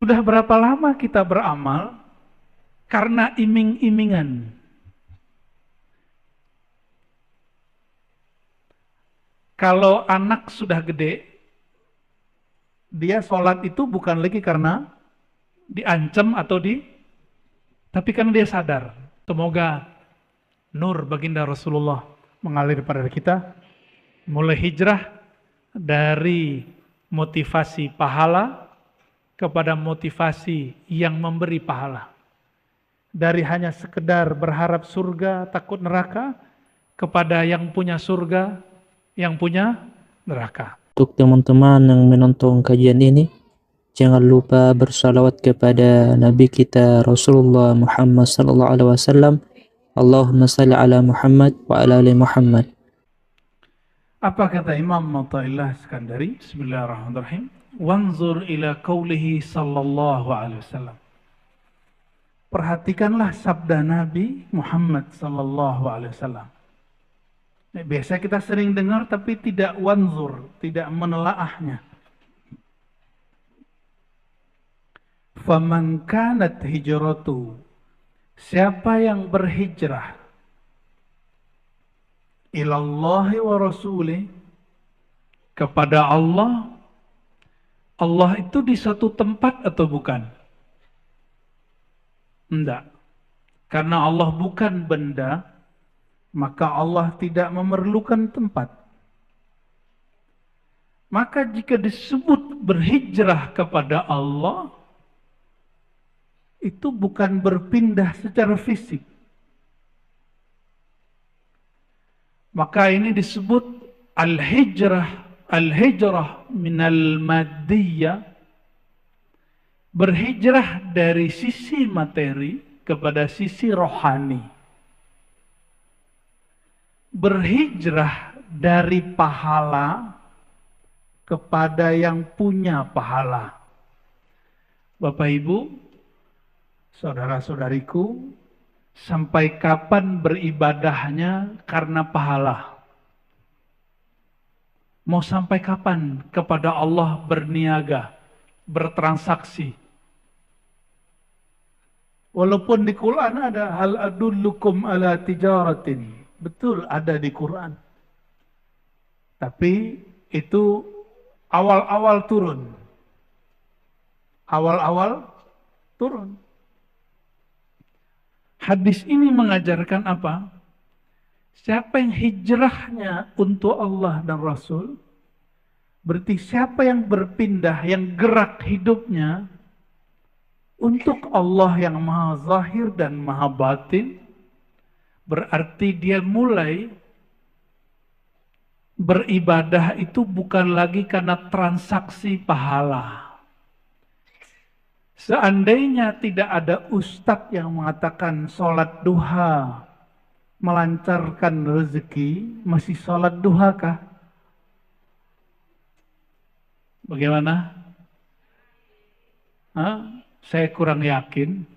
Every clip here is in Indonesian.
Sudah berapa lama kita beramal karena iming-imingan? Kalau anak sudah gede, dia sholat itu bukan lagi karena diancam atau tapi karena dia sadar. Semoga nur baginda Rasulullah mengalir pada kita, mulai hijrah dari motivasi pahala kepada motivasi yang memberi pahala. Dari hanya sekedar berharap surga, takut neraka, kepada yang punya surga, yang punya neraka. Untuk teman-teman yang menonton kajian ini, jangan lupa bersalawat kepada Nabi kita Rasulullah Muhammad sallallahu alaihi wasallam. Allahumma salli ala Muhammad wa ala ali Muhammad. Apa kata Imam Athaillah Iskandari? Bismillahirrahmanirrahim. Wanzur ila qawlihi sallallahu alaihi wasallam. Perhatikanlah sabda Nabi Muhammad sallallahu alaihi wasallam. Biasa kita sering dengar tapi tidak wanzur, tidak menelaahnya. Faman kanat hijratu, siapa yang berhijrah ilallahi wa rasulih, kepada Allah. Allah itu di satu tempat atau bukan? Enggak. Karena Allah bukan benda, maka Allah tidak memerlukan tempat. Maka jika disebut berhijrah kepada Allah, itu bukan berpindah secara fisik. Maka ini disebut al-hijrah minal maddiyah, berhijrah dari sisi materi kepada sisi rohani. Berhijrah dari pahala kepada yang punya pahala. Bapak Ibu, saudara-saudariku, sampai kapan beribadahnya karena pahala? Mau sampai kapan kepada Allah berniaga, bertransaksi? Walaupun di Quran ada hal adullukum ala tijaratin. Betul ada di Quran. Tapi itu awal-awal turun. Awal-awal turun. Hadis ini mengajarkan apa? Siapa yang hijrahnya untuk Allah dan Rasul, berarti siapa yang berpindah, yang gerak hidupnya untuk Allah yang maha zahir dan maha batin, berarti dia mulai beribadah itu bukan lagi karena transaksi pahala. Seandainya tidak ada ustadz yang mengatakan sholat duha melancarkan rezeki, masih sholat duha kah? Bagaimana? Hah? Saya kurang yakin.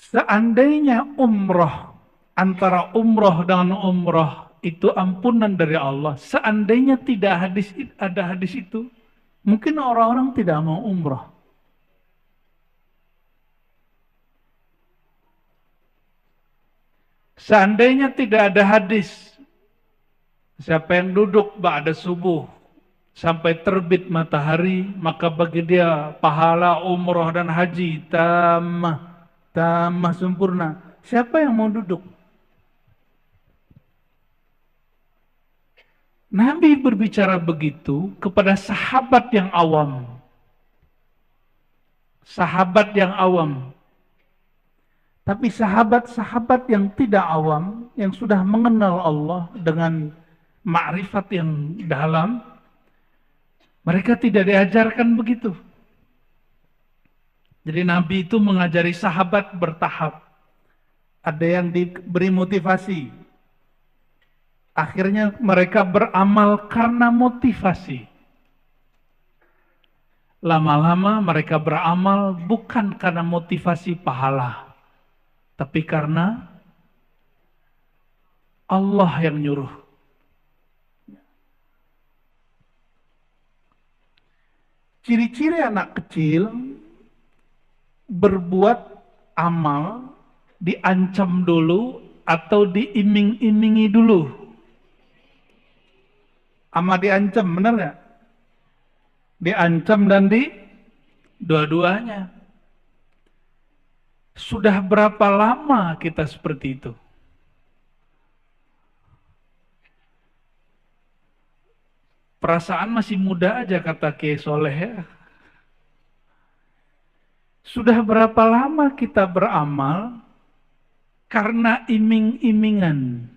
Seandainya umroh, antara umroh dengan umroh itu ampunan dari Allah, seandainya tidak ada hadis itu, mungkin orang-orang tidak mau umroh. Seandainya tidak ada hadis, siapa yang duduk ba'da subuh sampai terbit matahari, maka bagi dia pahala umroh dan haji tamah sempurna. Siapa yang mau duduk? Nabi berbicara begitu kepada sahabat yang awam. Sahabat yang awam. Tapi sahabat-sahabat yang tidak awam, yang sudah mengenal Allah dengan makrifat yang dalam, mereka tidak diajarkan begitu. Jadi Nabi itu mengajari sahabat bertahap. Ada yang diberi motivasi. Akhirnya mereka beramal karena motivasi. Lama-lama mereka beramal bukan karena motivasi pahala, tapi karena Allah yang nyuruh. Ciri-ciri anak kecil berbuat amal diancam dulu atau diiming-imingi dulu. Ama diancam, benar nggak? Diancam dan di dua-duanya. Sudah berapa lama kita seperti itu? Perasaan masih muda aja kata Kiai Soleh ya. Sudah berapa lama kita beramal karena iming-imingan?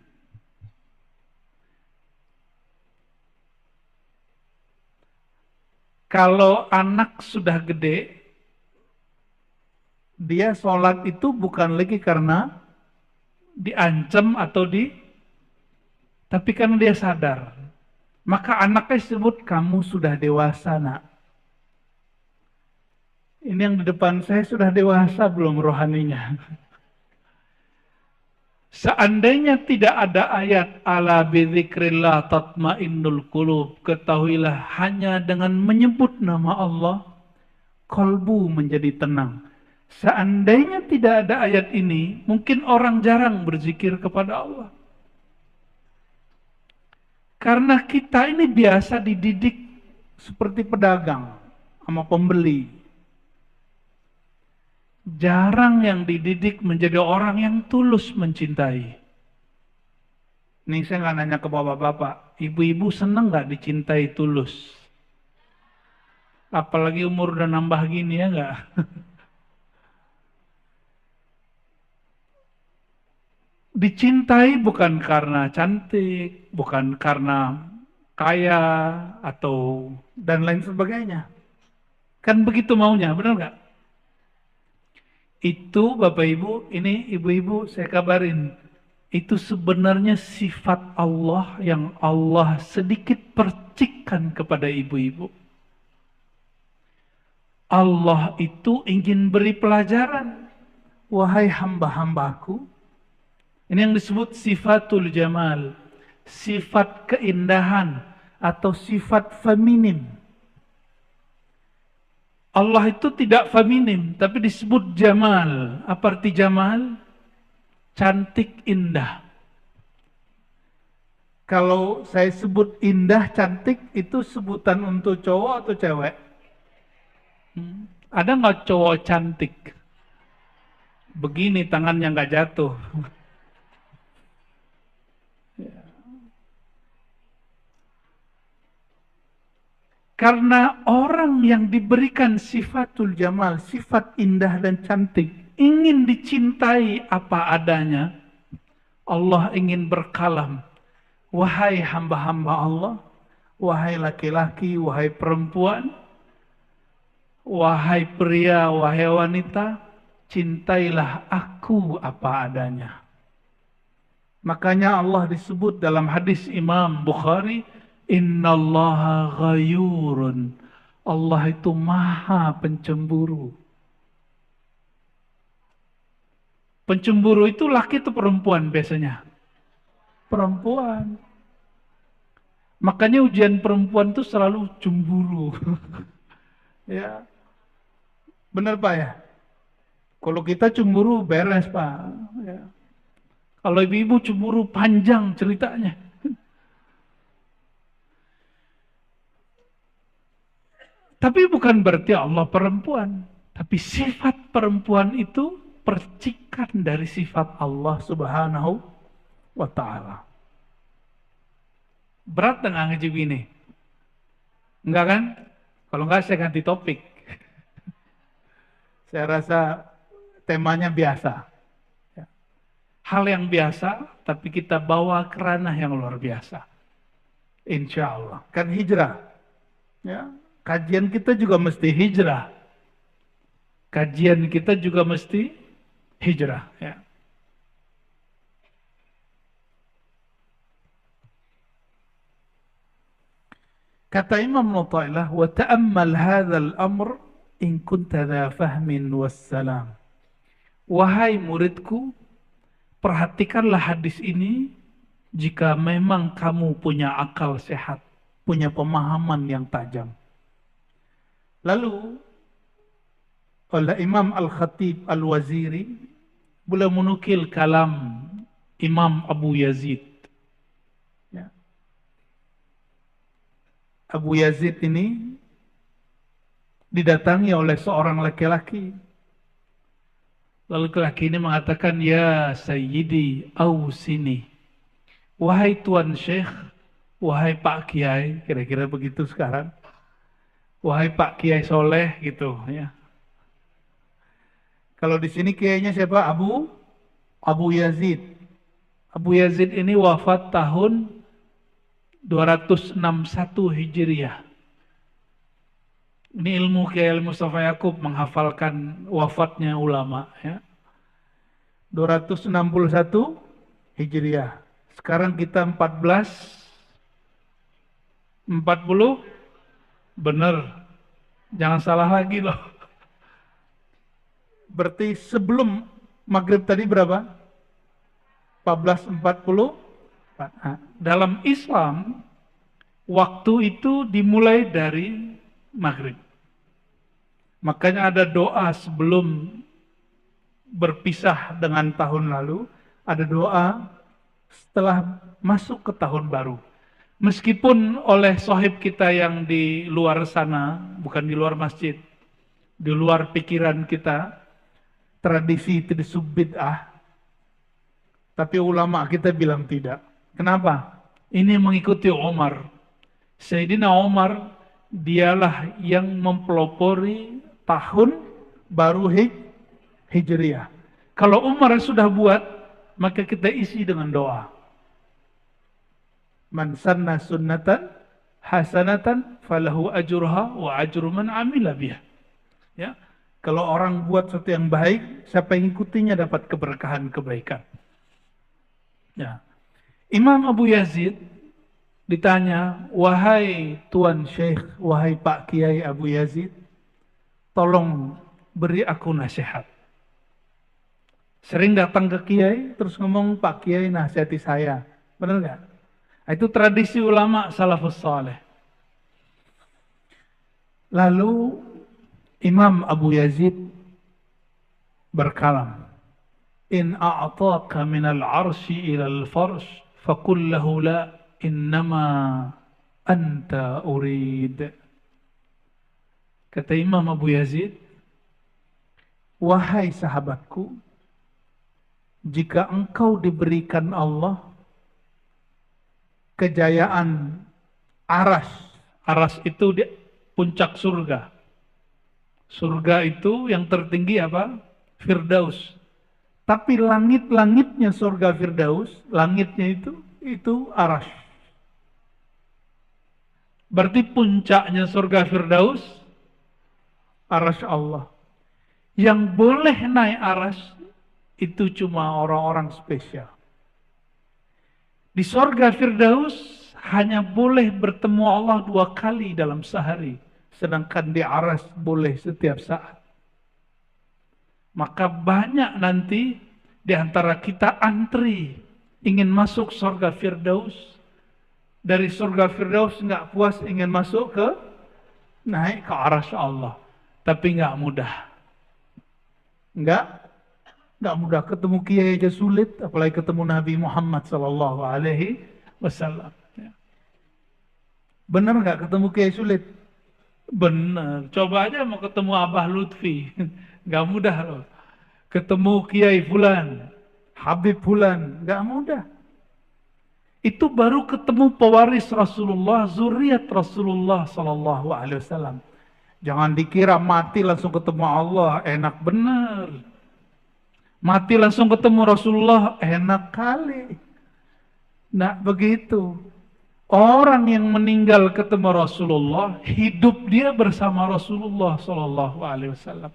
Kalau anak sudah gede, dia sholat itu bukan lagi karena diancam atau tapi karena dia sadar. Maka anaknya sebut, kamu sudah dewasa nak. Ini yang di depan saya sudah dewasa belum rohaninya? Seandainya tidak ada ayat ala bidzikrillah tatmainnul qulub, ketahuilah hanya dengan menyebut nama Allah kalbu menjadi tenang. Seandainya tidak ada ayat ini, mungkin orang jarang berzikir kepada Allah. Karena kita ini biasa dididik seperti pedagang sama pembeli. Jarang yang dididik menjadi orang yang tulus mencintai. Ini saya nggak nanya ke bapak-bapak, ibu-ibu seneng nggak dicintai tulus? Apalagi umur udah nambah gini ya nggak? Dicintai bukan karena cantik, bukan karena kaya atau dan lain sebagainya. Kan begitu maunya, benar nggak? Itu Bapak Ibu, ini ibu-ibu saya kabarin, itu sebenarnya sifat Allah yang Allah sedikit percikkan kepada ibu-ibu. Allah itu ingin beri pelajaran. Wahai hamba-hambaku, ini yang disebut sifatul jamal, sifat keindahan atau sifat feminim. Allah itu tidak feminim, tapi disebut jamal. Apa arti jamal? Cantik, indah. Kalau saya sebut indah, cantik, itu sebutan untuk cowok atau cewek? Ada nggak cowok cantik? Begini tangannya nggak jatuh. Karena orang yang diberikan sifatul jamal, sifat indah dan cantik, ingin dicintai apa adanya, Allah ingin berkalam. Wahai hamba-hamba Allah, wahai laki-laki, wahai perempuan, wahai pria, wahai wanita, cintailah aku apa adanya. Makanya Allah disebut dalam hadis Imam Bukhari, innallaha ghayurun. Allah itu maha pencemburu. Pencemburu itu laki atau perempuan biasanya? Perempuan. Makanya ujian perempuan itu selalu cemburu. Ya. Benar Pak ya? Kalau kita cemburu beres Pak. Ya. Kalau ibu-ibu cemburu panjang ceritanya. Tapi bukan berarti Allah perempuan. Tapi sifat perempuan itu percikan dari sifat Allah Subhanahu wa ta'ala. Berat nggak ngaji ini? Enggak kan? Kalau enggak saya ganti topik. Saya rasa temanya biasa. Hal yang biasa, tapi kita bawa ke ranah yang luar biasa. Insya Allah. Kan hijrah. Ya. Kajian kita juga mesti hijrah. Kajian kita juga mesti hijrah. Ya. Kata Imam Nuthailah, wa ta'ammal hadzal amr in kunta dha fahmin wassalam. Wahai muridku, perhatikanlah hadis ini jika memang kamu punya akal sehat, punya pemahaman yang tajam. Lalu oleh Imam Al-Khatib Al-Waziri, beliau menukil kalam Imam Abu Yazid. Ya. Abu Yazid ini didatangi oleh seorang laki-laki. Lalu laki-laki ini mengatakan, ya Sayyidi Ausini, wahai Tuan Syekh, wahai Pak Kiai, kira-kira begitu sekarang. Wahai Pak Kiai Soleh gitu ya. Kalau di sini kiainya siapa? Abu Yazid. Abu Yazid ini wafat tahun 261 Hijriah. Ini ilmu Kiai Mustafa Yakub menghafalkan wafatnya ulama ya. 261 Hijriah. Sekarang kita 1440. Bener. Jangan salah lagi loh. Berarti sebelum maghrib tadi berapa? 1440. Nah, dalam Islam waktu itu dimulai dari maghrib. Makanya ada doa sebelum berpisah dengan tahun lalu, ada doa setelah masuk ke tahun baru. Meskipun oleh sahib kita yang di luar sana, bukan di luar masjid, di luar pikiran kita, tradisi itu bid'ah, tapi ulama kita bilang tidak. Kenapa? Ini mengikuti Umar. Sayyidina Umar, dialah yang mempelopori tahun baru Hijriah. Kalau Umar sudah buat, maka kita isi dengan doa. Man sanna sunnatan hasanatan falahu ajruha wa ajru man amila biha. Ya. Kalau orang buat sesuatu yang baik, siapa yang ikutinya dapat keberkahan kebaikan. Ya. Imam Abu Yazid ditanya, wahai Tuan Syekh, wahai Pak Kiai Abu Yazid, tolong beri aku nasihat. Sering datang ke Kiai, terus ngomong, Pak Kiai nasihati saya. Benar nggak? Itu tradisi ulama salafus saleh. Lalu Imam Abu Yazid berkalam, in a'taka minal arsy ilal farsh, faqul lahu la, innama anta urid. Kata Imam Abu Yazid, wahai sahabatku, jika engkau diberikan Allah kejayaan aras, aras itu di puncak surga. Surga itu yang tertinggi apa? Firdaus. Tapi langit-langitnya surga Firdaus, langitnya itu aras. Berarti puncaknya surga Firdaus aras Allah. Yang boleh naik aras itu cuma orang-orang spesial. Di surga Firdaus hanya boleh bertemu Allah 2 kali dalam sehari. Sedangkan di aras boleh setiap saat. Maka banyak nanti di antara kita antri ingin masuk surga Firdaus. Dari surga Firdaus nggak puas ingin masuk ke naik ke aras Allah. Tapi nggak mudah. Nggak mudah, ketemu kiai aja sulit, apalagi ketemu Nabi Muhammad sallallahu alaihi wasallam. Benar nggak ketemu kiai sulit? Benar. Coba aja mau ketemu Abah Lutfi, nggak mudah loh. Ketemu Kiai Fulan, Habib Fulan, nggak mudah. Itu baru ketemu pewaris Rasulullah, zuriat Rasulullah sallallahu alaihi wasallam. Jangan dikira mati langsung ketemu Allah, enak bener. Mati langsung ketemu Rasulullah, enak kali. Nah begitu. Orang yang meninggal ketemu Rasulullah, hidup dia bersama Rasulullah sallallahu alaihi wasallam.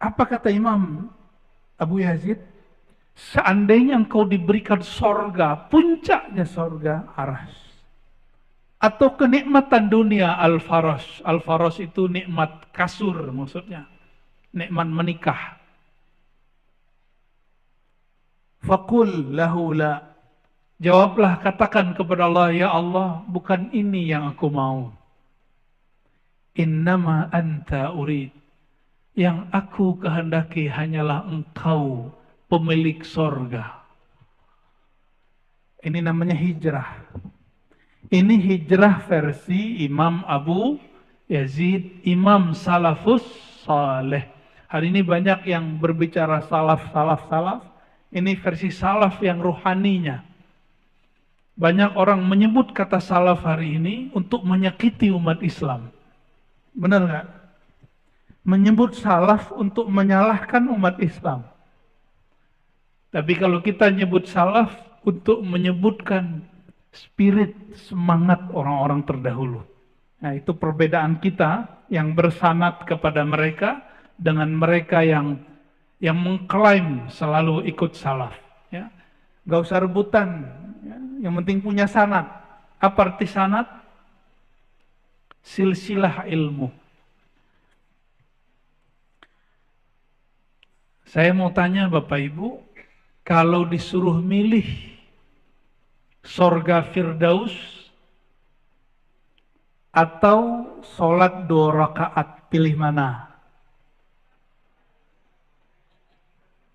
Apa kata Imam Abu Yazid? Seandainya engkau diberikan sorga, puncaknya sorga aras, atau kenikmatan dunia al-faras. Al-faras itu nikmat kasur maksudnya. Nikmat menikah. Faqul lahu la. Jawablah, katakan kepada Allah, ya Allah, bukan ini yang aku mau. Innama anta urid. Yang aku kehendaki hanyalah engkau, pemilik sorga. Ini namanya hijrah. Ini hijrah versi Imam Abu Yazid, Imam Salafus Saleh. Hari ini banyak yang berbicara salaf. Ini versi salaf yang ruhaninya. Banyak orang menyebut kata salaf hari ini untuk menyakiti umat Islam. Benar nggak? Menyebut salaf untuk menyalahkan umat Islam. Tapi kalau kita nyebut salaf untuk menyebutkan spirit, semangat orang-orang terdahulu. Nah, itu perbedaan kita yang bersanad kepada mereka dengan mereka yang mengklaim selalu ikut salaf. Ya. Gak usah rebutan, ya. Yang penting punya sanad. Apa arti sanad? Silsilah ilmu. Saya mau tanya Bapak Ibu, kalau disuruh milih sorga Firdaus atau sholat 2 rakaat, pilih mana?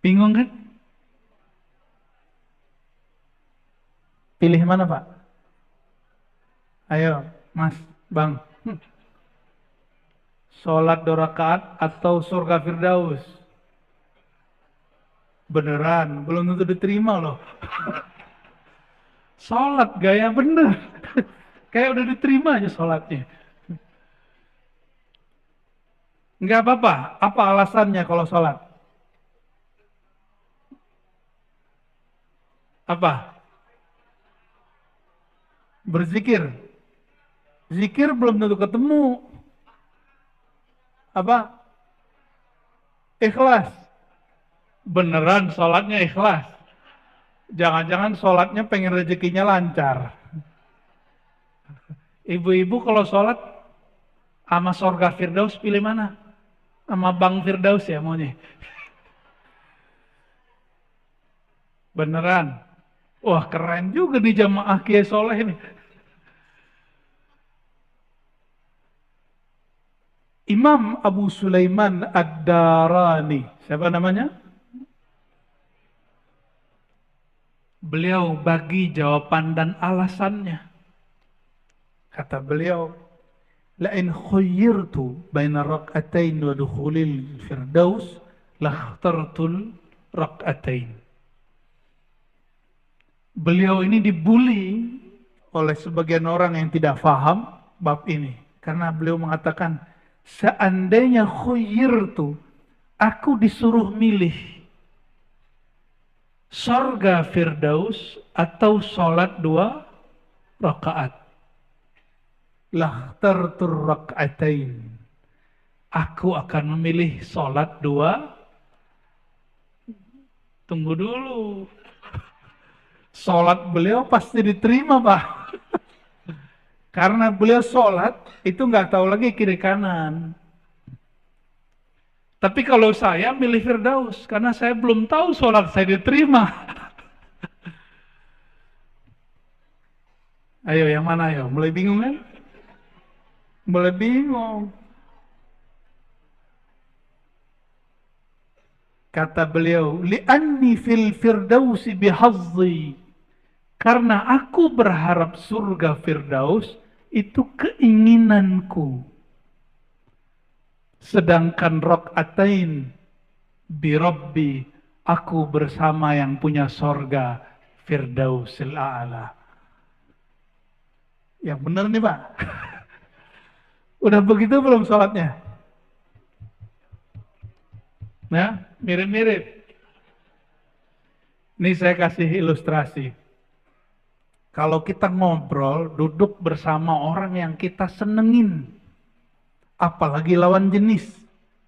Bingung kan? Pilih mana Pak? Ayo Mas, Bang. Sholat 2 rakaat atau surga Firdaus? Beneran, belum tentu diterima loh. Sholat gaya bener. Kayak udah diterima aja sholatnya. Enggak apa-apa. Apa alasannya kalau sholat? Apa? Berzikir. Zikir belum tentu ketemu. Apa? Ikhlas. Beneran sholatnya ikhlas. Jangan-jangan sholatnya pengen rezekinya lancar. Ibu-ibu kalau sholat sama sorga Firdaus pilih mana? Sama Bang Firdaus ya maunya. Beneran. Wah keren juga nih jamaah Kiai Soleh ini. Imam Abu Sulaiman Ad-Darani. Siapa namanya? Beliau bagi jawaban dan alasannya. Kata beliau, "La'in khuyyirtu baina rak'atain wa dukhulil firdaus, lakhtartul rak'atain." Beliau ini dibully oleh sebagian orang yang tidak faham bab ini. Karena beliau mengatakan, seandainya khuyyirtu, aku disuruh milih sorga Firdaus atau sholat 2 rakaat. Lakhtartur rak'atain. Aku akan memilih sholat 2. Tunggu dulu. Sholat beliau pasti diterima Pak. Karena beliau sholat itu nggak tahu lagi kiri kanan. Tapi kalau saya milih Firdaus, karena saya belum tahu sholat saya diterima. Ayo yang mana ayo? Mulai bingung kan? Mulai bingung. Kata beliau, li'anni fil firdausi bihazzi. Karena aku berharap surga Firdaus itu keinginanku. Sedangkan rak'atain bi Rabbi, aku bersama yang punya sorga Firdausil A'la. Yang benar nih Pak. Udah begitu belum sholatnya? Nah, mirip-mirip. Ini saya kasih ilustrasi. Kalau kita ngobrol, duduk bersama orang yang kita senengin, apalagi lawan jenis,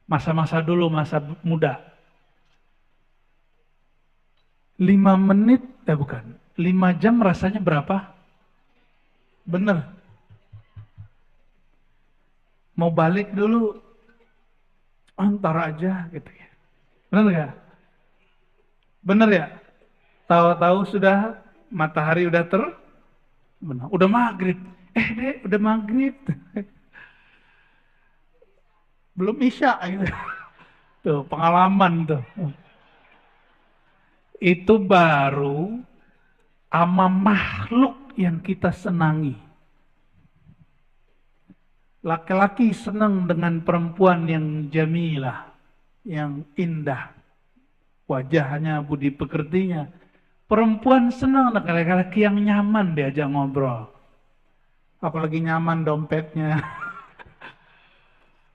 masa-masa dulu, masa muda. 5 menit, bukan, 5 jam rasanya berapa? Bener. Mau balik dulu, antar aja gitu ya. Bener gak? Bener ya? Tahu-tahu sudah matahari udah terbenam, udah maghrib. Dek, udah maghrib. Belum isya gitu. Tuh, pengalaman tuh. Itu baru ama makhluk yang kita senangi. Laki-laki senang dengan perempuan yang jamilah, yang indah. Wajahnya, budi pekertinya. Perempuan senang dengan laki-laki yang nyaman diajak ngobrol. Apalagi nyaman dompetnya.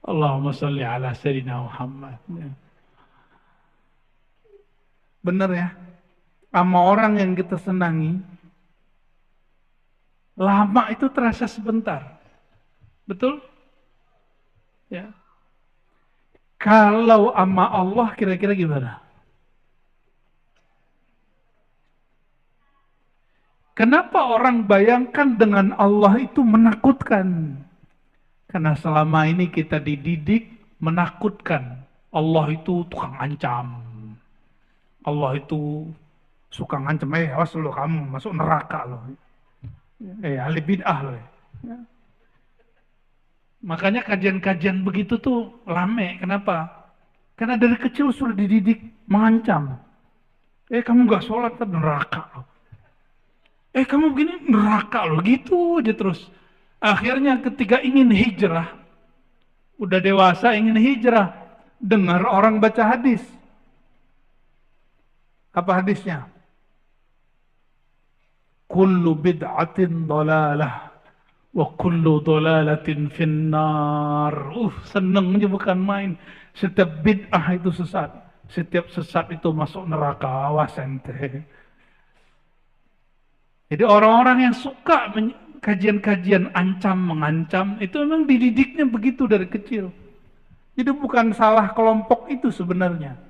Allahumma sholli ala sayyidina Muhammad. Bener ya? Sama orang yang kita senangi, lama itu terasa sebentar. Betul? Ya. Kalau sama Allah kira-kira gimana? Kenapa orang bayangkan dengan Allah itu menakutkan? Karena selama ini kita dididik menakutkan. Allah itu tukang ancam. Allah itu suka ngancam, awas lo kamu masuk neraka lo. Ahli bid'ah lo. Ya. Makanya kajian-kajian begitu tuh rame. Kenapa? Karena dari kecil sudah dididik mengancam. Kamu gak sholat, neraka lo. Kamu begini, neraka lo. Gitu aja terus. Akhirnya ketika ingin hijrah, udah dewasa ingin hijrah, dengar orang baca hadis. Apa hadisnya? Kullu bid'atin dalalah wa kullu dalalatin finnar. Seneng aja bukan main. Setiap bid'ah itu sesat. Setiap sesat itu masuk neraka. Awas ente. Jadi orang-orang yang suka kajian-kajian ancam mengancam itu memang dididiknya begitu dari kecil. Jadi bukan salah kelompok itu sebenarnya.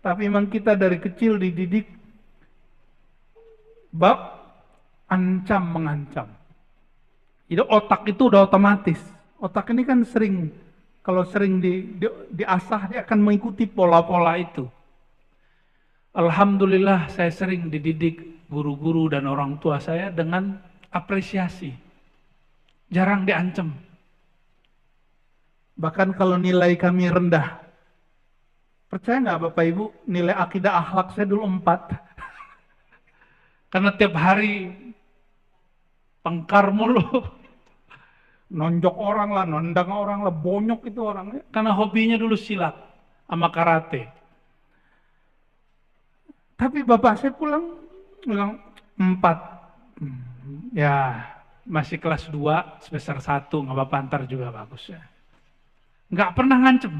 Tapi memang kita dari kecil dididik bab ancam mengancam. Jadi otak itu udah otomatis. Otak ini kan sering, kalau sering diasah dia akan mengikuti pola-pola itu. Alhamdulillah saya sering dididik guru-guru dan orang tua saya dengan apresiasi. Jarang diancam. Bahkan kalau nilai kami rendah. Percaya nggak Bapak Ibu, nilai akidah akhlak saya dulu 4. Karena tiap hari tengkar mulu. Nonjok orang lah, nendang orang lah, bonyok itu orangnya. Karena hobinya dulu silat sama karate. Tapi bapak saya pulang bilang 4. Ya, masih kelas 2, semester 1, nggak apa-apa, ntar juga bagus ya. Nggak pernah ngancem.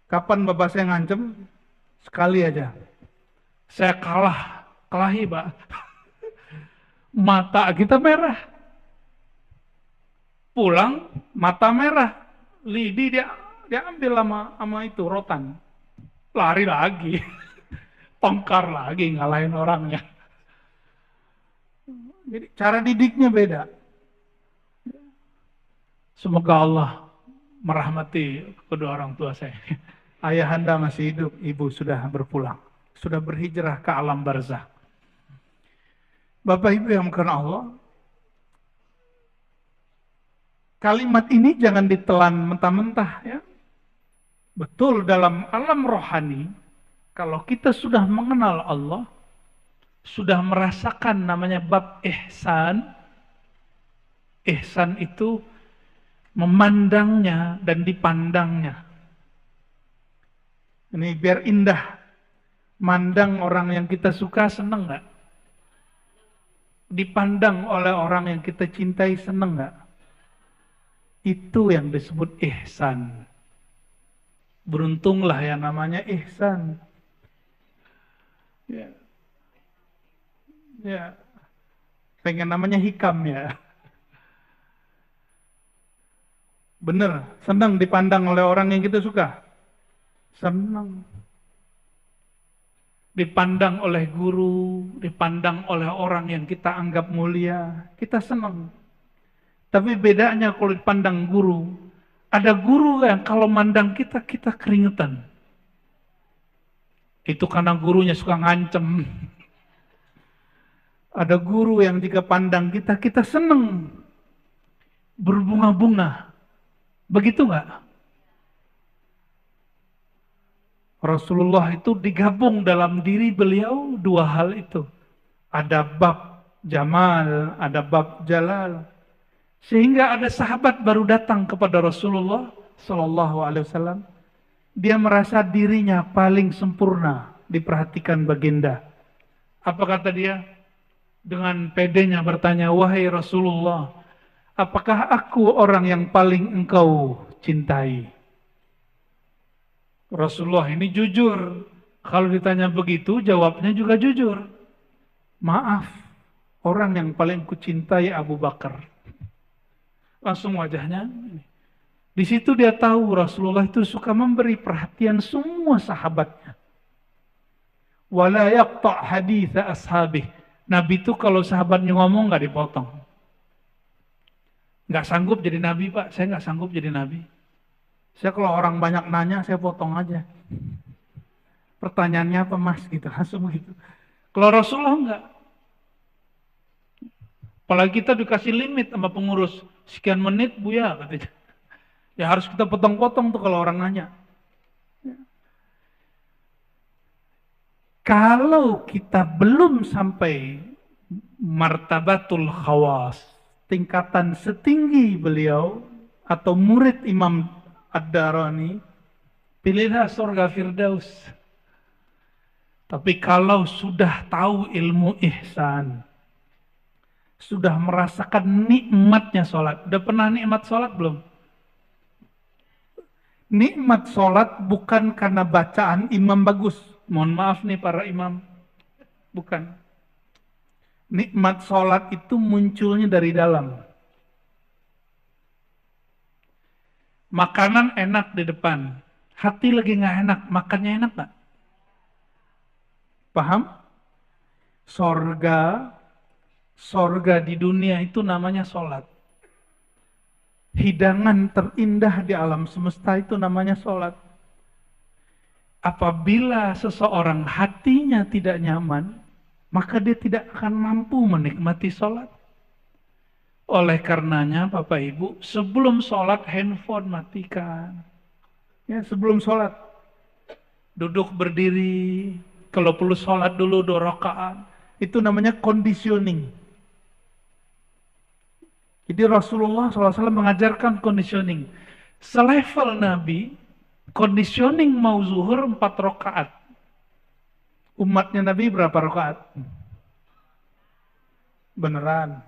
Kapan bapak saya ngancem? Sekali aja. Saya kelahi Pak. Mata kita merah. Pulang, mata merah. Lidi dia ambil sama itu, rotan. Lari lagi. Tongkar lagi, ngalahin orangnya. Jadi cara didiknya beda. Semoga Allah merahmati kedua orang tua saya. Ayahanda masih hidup, ibu sudah berpulang. Sudah berhijrah ke alam barzah. Bapak Ibu yang karena Allah, kalimat ini jangan ditelan mentah-mentah ya. Betul dalam alam rohani, kalau kita sudah mengenal Allah, sudah merasakan namanya bab ihsan. Ihsan itu memandangnya dan dipandangnya. Ini biar indah. Mandang orang yang kita suka seneng gak? Dipandang oleh orang yang kita cintai seneng gak? Itu yang disebut ihsan. Beruntunglah yang namanya ihsan. Ya. Ya. Pengen namanya hikam ya. Bener, senang dipandang oleh orang yang kita suka. Senang. Dipandang oleh guru, dipandang oleh orang yang kita anggap mulia, kita senang. Tapi bedanya kalau dipandang guru, ada guru yang kalau mandang kita keringetan. Itu karena gurunya suka ngancem. Ada guru yang jika pandang kita, kita senang berbunga-bunga. Begitu nggak? Rasulullah itu digabung dalam diri beliau dua hal itu. Ada bab Jamal, ada bab Jalal. Sehingga ada sahabat baru datang kepada Rasulullah Sallallahu Alaihi Wasallam. Dia merasa dirinya paling sempurna diperhatikan baginda. Apa kata dia? Dengan pedenya bertanya, wahai Rasulullah, apakah aku orang yang paling engkau cintai? Rasulullah ini jujur. Kalau ditanya begitu, jawabnya juga jujur. Maaf, orang yang paling kucintai Abu Bakar. Langsung wajahnya. Di situ dia tahu Rasulullah itu suka memberi perhatian semua sahabatnya. Wala yaqta' haditha ashabih. Nabi itu kalau sahabatnya ngomong nggak dipotong. Nggak sanggup jadi nabi, Pak. Saya nggak sanggup jadi nabi. Saya kalau orang banyak nanya, saya potong aja. Pertanyaannya apa mas? Gitu, langsung gitu. Kalau Rasulullah enggak. Apalagi kita dikasih limit sama pengurus. Sekian menit, Buya, katanya. Ya harus kita potong-potong tuh kalau orang nanya. Kalau kita belum sampai martabatul khawas, tingkatan setinggi beliau, atau murid Imam Ad-Darani, pilihlah surga Firdaus. Tapi kalau sudah tahu ilmu ihsan, sudah merasakan nikmatnya sholat, udah pernah nikmat sholat belum? Nikmat sholat bukan karena bacaan imam bagus. Mohon maaf nih para imam. Bukan. Nikmat sholat itu munculnya dari dalam. Makanan enak di depan. Hati lagi nggak enak. Makannya enak nggak? Paham? Sorga di dunia itu namanya sholat. Hidangan terindah di alam semesta itu namanya sholat. Apabila seseorang hatinya tidak nyaman, maka dia tidak akan mampu menikmati sholat. Oleh karenanya Bapak Ibu, sebelum sholat handphone matikan. Ya, sebelum sholat. Duduk berdiri, kalau perlu sholat dulu 2 rakaat. Itu namanya conditioning. Jadi Rasulullah SAW mengajarkan conditioning. Selevel Nabi, conditioning mau zuhur 4 rakaat. Umatnya Nabi berapa rakaat? Beneran.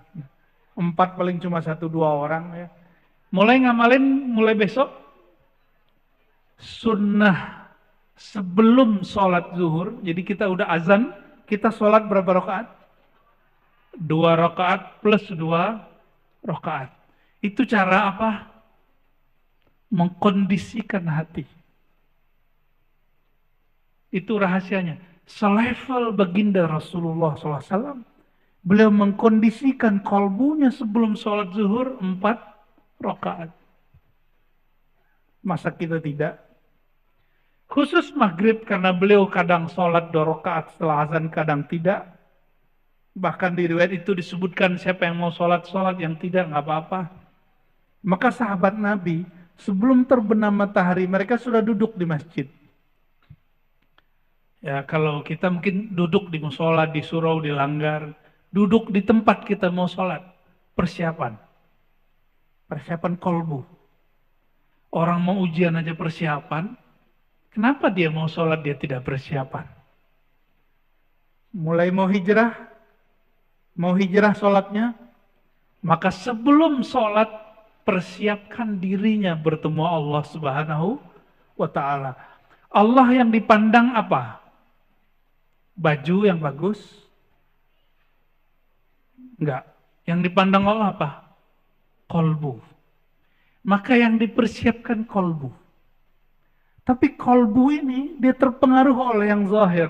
4 paling cuma 1-2 orang ya. Mulai ngamalin mulai besok. Sunnah sebelum sholat zuhur. Jadi kita udah azan. Kita sholat berapa rakaat? 2 rakaat plus 2 rakaat. Itu cara apa? Mengkondisikan hati. Itu rahasianya. Selevel baginda Rasulullah SAW, beliau mengkondisikan kalbunya sebelum sholat zuhur 4 rakaat. Masa kita tidak? Khusus maghrib karena beliau kadang sholat 2 rakaat setelah azan, kadang tidak. Bahkan di riwayat itu disebutkan siapa yang mau sholat, yang tidak, nggak apa-apa. Maka sahabat Nabi, sebelum terbenam matahari, mereka sudah duduk di masjid. Ya, kalau kita mungkin duduk di musola, di surau, di langgar, duduk di tempat kita mau sholat, persiapan kolbu. Orang mau ujian aja persiapan, kenapa dia mau sholat dia tidak persiapan? Mulai mau hijrah sholatnya, maka sebelum sholat persiapkan dirinya bertemu Allah Subhanahu wa Ta'ala. Allah yang dipandang apa? Baju yang bagus? Enggak. Yang dipandang Allah apa? Kolbu. Maka yang dipersiapkan kolbu. Tapi kolbu ini dia terpengaruh oleh yang zahir.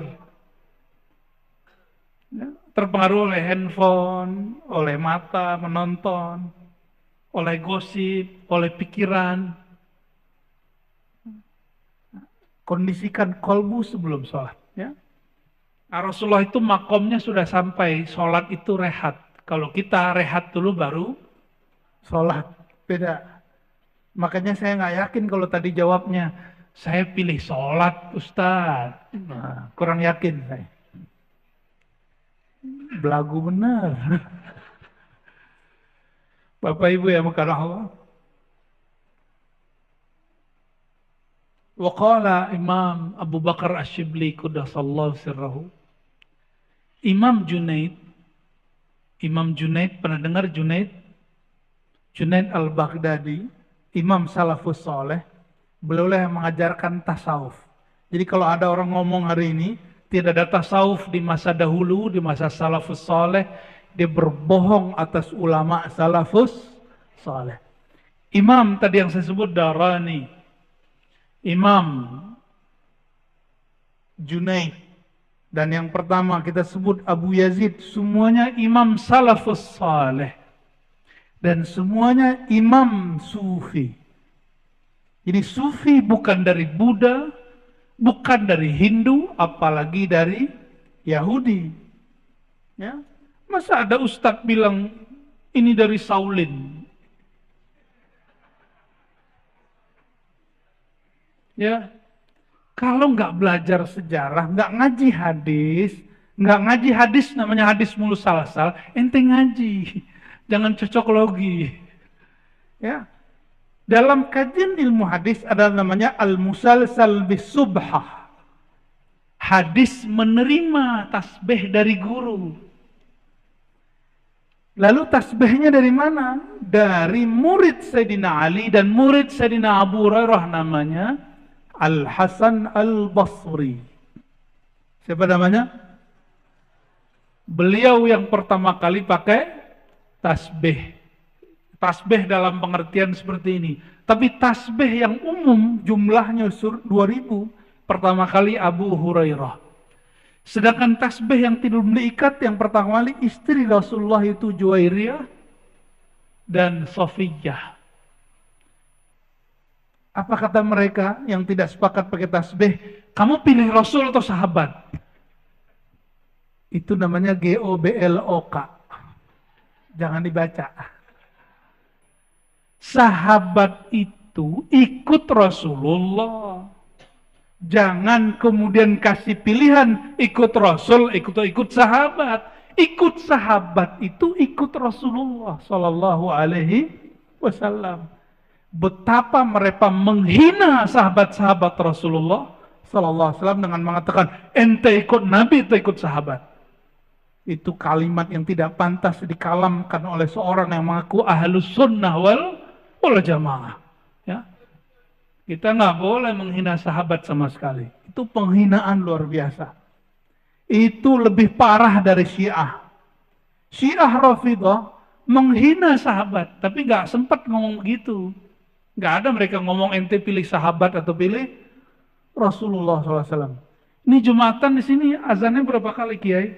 Ya, terpengaruh oleh handphone, oleh mata menonton, oleh gosip, oleh pikiran. Kondisikan kolbu sebelum sholat. Ya. Rasulullah itu makomnya sudah sampai, sholat itu rehat. Kalau kita rehat dulu baru sholat, beda. Makanya saya nggak yakin kalau tadi jawabnya, saya pilih sholat Ustaz. Nah, kurang yakin saya. Belagu benar. Bapak Ibu yang mengasihi Allah. Waqala Imam Abu Bakar Asy-Syibli quddasallahu sirrahu. Imam Junaid, pernah dengar Junaid? Junaid al-Baghdadi, Imam Salafus Saleh, beliau yang mengajarkan tasawuf. Jadi kalau ada orang ngomong hari ini, tidak ada tasawuf di masa dahulu, di masa Salafus Saleh, dia berbohong atas ulama Salafus Saleh. Imam tadi yang saya sebut Darani, Imam Junaid, dan yang pertama kita sebut Abu Yazid, semuanya imam salafus saleh. Dan semuanya imam sufi. Jadi sufi bukan dari Buddha, bukan dari Hindu, apalagi dari Yahudi. Ya. Masa ada ustadz bilang ini dari Shaolin? Ya. Kalau nggak belajar sejarah, nggak ngaji hadis namanya hadis mulus salsal, ente ngaji, jangan cocok logi. Ya, dalam kajian ilmu hadis ada namanya al-musalsal bisubhah, hadis menerima tasbih dari guru. Lalu tasbihnya dari mana? Dari murid Sayyidina Ali dan murid Sayyidina Abu Hurairah namanya Al-Hasan Al-Basri. Siapa namanya? Beliau yang pertama kali pakai tasbih. Tasbih dalam pengertian seperti ini. Tapi tasbih yang umum jumlahnya 2000. Pertama kali Abu Hurairah. Sedangkan tasbih yang tidak diikat yang pertama kali istri Rasulullah itu Juwairiyah dan Safiyah. Apa kata mereka yang tidak sepakat pakai tasbih? Kamu pilih Rasul atau sahabat? Itu namanya GOBLOK. Jangan dibaca. Sahabat itu ikut Rasulullah. Jangan kemudian kasih pilihan ikut Rasul, ikut sahabat. Ikut sahabat itu ikut Rasulullah Sallallahu Alaihi Wasallam. Betapa mereka menghina sahabat-sahabat Rasulullah Sallallahu Alaihi Wasallam dengan mengatakan ente ikut Nabi, ente ikut sahabat. Itu kalimat yang tidak pantas dikalamkan oleh seorang yang mengaku ahlus sunnah wal jamaah. Ya, kita nggak boleh menghina sahabat sama sekali. Itu penghinaan luar biasa. Itu lebih parah dari Syiah. Syiah Rafidah menghina sahabat, tapi nggak sempat ngomong begitu. Nggak ada mereka ngomong ente pilih sahabat atau pilih Rasulullah SAW. Ini Jumatan di sini azannya berapa kali Kiai?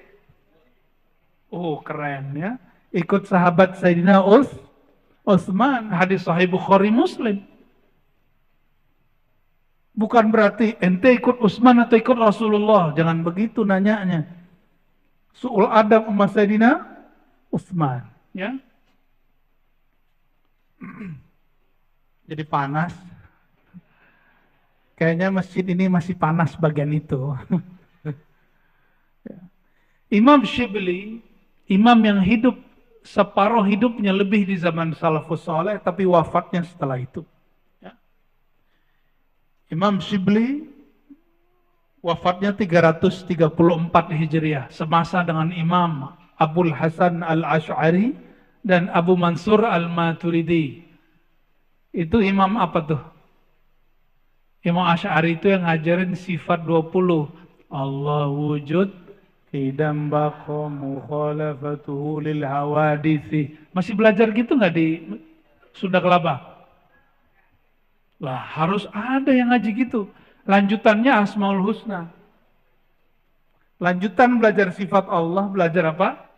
Oh keren ya. Ikut sahabat Sayyidina Utsman, hadis Sahih Bukhari Muslim. Bukan berarti ente ikut Utsman atau ikut Rasulullah. Jangan begitu nanyanya. Su'ul adab sama Sayyidina Utsman. Ya. Jadi panas. Kayaknya masjid ini masih panas bagian itu. Imam Syibli, imam yang hidup separuh hidupnya lebih di zaman Salafus Saleh, tapi wafatnya setelah itu. Ya. Imam Syibli wafatnya 334 Hijriah, semasa dengan Imam Abul Hasan Al-Asy'ari dan Abu Mansur Al-Maturidi. Itu imam apa tuh? Imam Asy'ari itu yang ngajarin sifat 20. Allah wujud, idam baqa mukhalafatuhu lil hawadisi. Masih belajar gitu nggak di Sunda Kelapa? Lah harus ada yang ngaji gitu. Lanjutannya Asmaul Husna. Lanjutan belajar sifat Allah, belajar apa?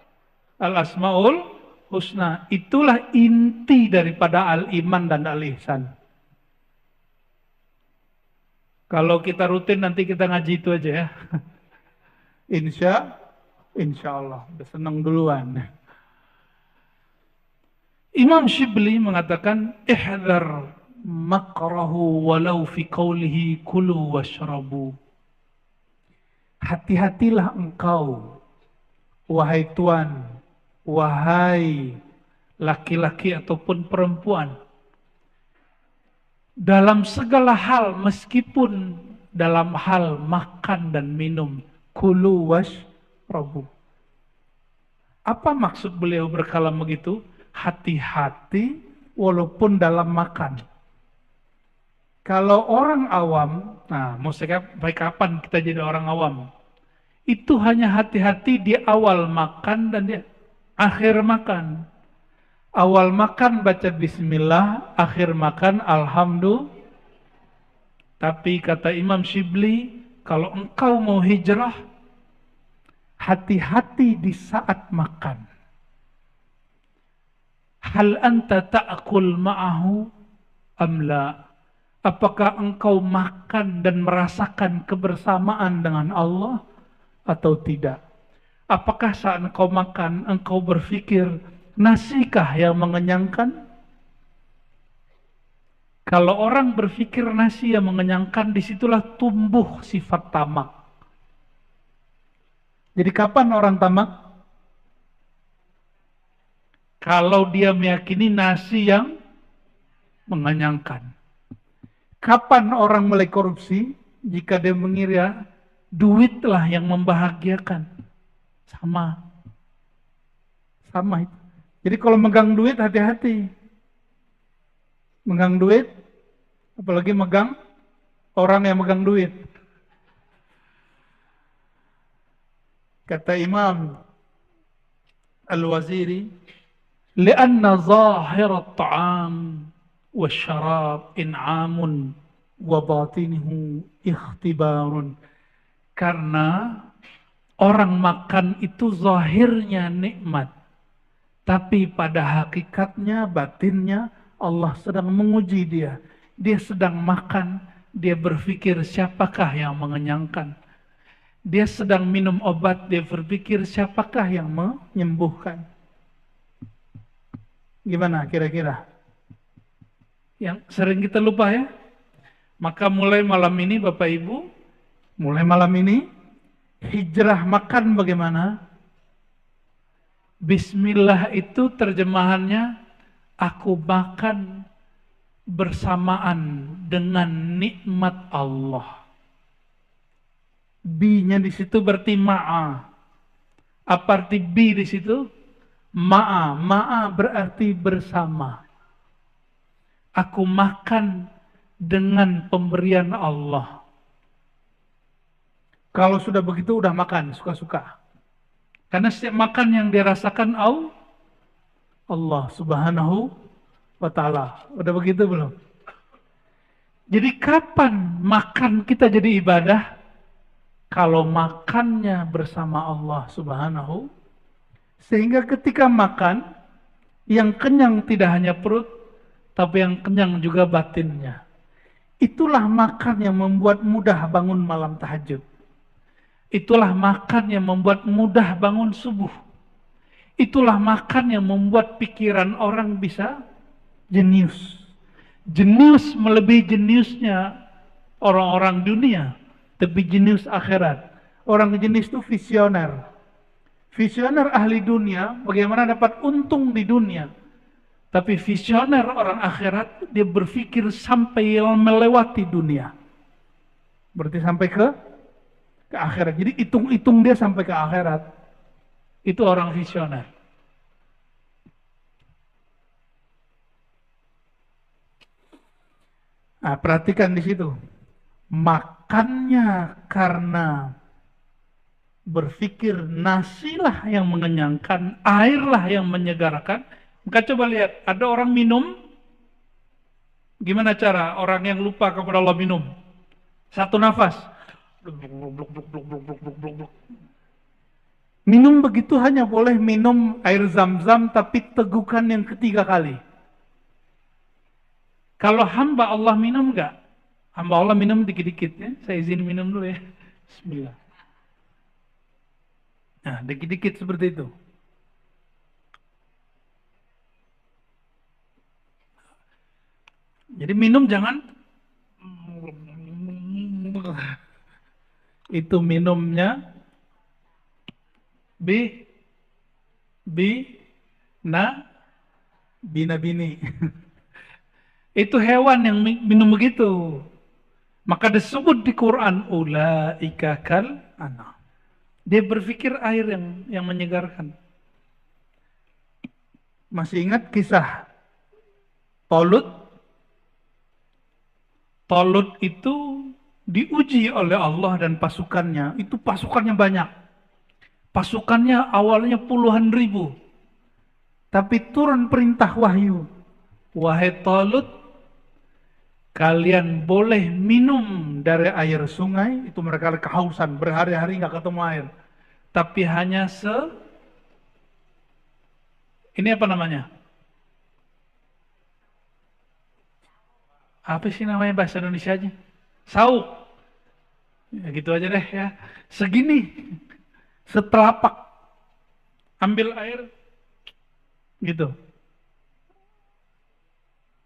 Al-Asmaul Husna. Itulah inti daripada al-iman dan al-ihsan. Kalau kita rutin nanti kita ngaji itu aja ya. Insya Allah. Udah senang duluan. Imam Shibli mengatakan, ihdhar makrahu walau fi qawlihi kulu washrabu. Hati-hatilah engkau, wahai tuan, wahai laki-laki ataupun perempuan, dalam segala hal, meskipun dalam hal makan dan minum, kulu washrabu. Apa maksud beliau berkalam begitu? Hati-hati walaupun dalam makan. Kalau orang awam, nah mau sampai kapan kita jadi orang awam? Itu hanya hati-hati di awal makan dan di akhir makan. Awal makan baca bismillah, akhir makan alhamdulillah. Tapi kata Imam Shibli, kalau engkau mau hijrah, hati-hati di saat makan. Hal anta ta'kul ma'ahu amla. Apakah engkau makan dan merasakan kebersamaan dengan Allah atau tidak? Apakah saat engkau makan, engkau berpikir, nasikah yang mengenyangkan? Kalau orang berpikir nasi yang mengenyangkan, disitulah tumbuh sifat tamak. Jadi kapan orang tamak? Kalau dia meyakini nasi yang mengenyangkan. Kapan orang mulai korupsi? Jika dia mengira duitlah yang membahagiakan. Sama itu. Jadi kalau megang duit, hati-hati. Megang duit, apalagi megang orang yang megang duit. Kata Imam Al-Waziri, lianna zahir at-ta'am wasyarab in'amun wa batinuhu ikhtibarun. Karena orang makan itu zahirnya nikmat, tapi pada hakikatnya, batinnya, Allah sedang menguji dia. Dia sedang makan, dia berpikir siapakah yang mengenyangkan. Dia sedang minum obat, dia berpikir siapakah yang menyembuhkan. Gimana kira-kira? Yang sering kita lupa ya. Maka mulai malam ini Bapak Ibu, mulai malam ini, hijrah makan bagaimana? Bismillah itu terjemahannya, aku makan bersamaan dengan nikmat Allah. Bi-nya di situ berarti ma'a. Apa arti bi di situ? Ma'a. Ma'a berarti bersama. Aku makan dengan pemberian Allah. Kalau sudah begitu udah makan suka-suka. Karena setiap makan yang dirasakan Allah Subhanahu wa ta'ala. Udah begitu belum? Jadi kapan makan kita jadi ibadah? Kalau makannya bersama Allah Subhanahu, sehingga ketika makan, yang kenyang tidak hanya perut, tapi yang kenyang juga batinnya. Itulah makan yang membuat mudah bangun malam tahajud. Itulah makan yang membuat mudah bangun subuh. Itulah makan yang membuat pikiran orang bisa jenius. Jenius melebihi jeniusnya orang-orang dunia. Tapi jenius akhirat. Orang jenius itu visioner. Visioner ahli dunia, bagaimana dapat untung di dunia. Tapi visioner orang akhirat, dia berpikir sampai melewati dunia. Berarti sampai ke akhirat. Jadi hitung-hitung dia sampai ke akhirat. Itu orang visioner. Nah, perhatikan di situ. Makannya karena berpikir nasilah yang mengenyangkan, airlah yang menyegarkan. Maka coba lihat, ada orang minum, gimana cara orang yang lupa kepada Allah minum? Satu nafas. Minum begitu hanya boleh minum air zam-zam, tapi tegukan yang ketiga kali. Kalau hamba Allah minum enggak? Hamba Allah minum dikit-dikit ya. Saya izin minum dulu ya. Bismillah. Nah, dikit-dikit seperti itu. Jadi minum jangan itu minumnya bi bi na bina bini. Itu hewan yang minum begitu. Maka disebut di Quran ulaika kal an'am. Dia berpikir air yang menyegarkan. Masih ingat kisah Tolut? Tolut itu diuji oleh Allah dan pasukannya. Itu pasukannya banyak. Pasukannya awalnya puluhan ribu. Tapi turun perintah wahyu. Wahai Tolut, kalian boleh minum dari air sungai. Itu mereka kehausan, berhari-hari nggak ketemu air. Tapi hanya ini apa namanya? Apa sih namanya bahasa Indonesianya? Sauk. Ya, gitu aja deh ya. Segini, setelapak. Ambil air, gitu.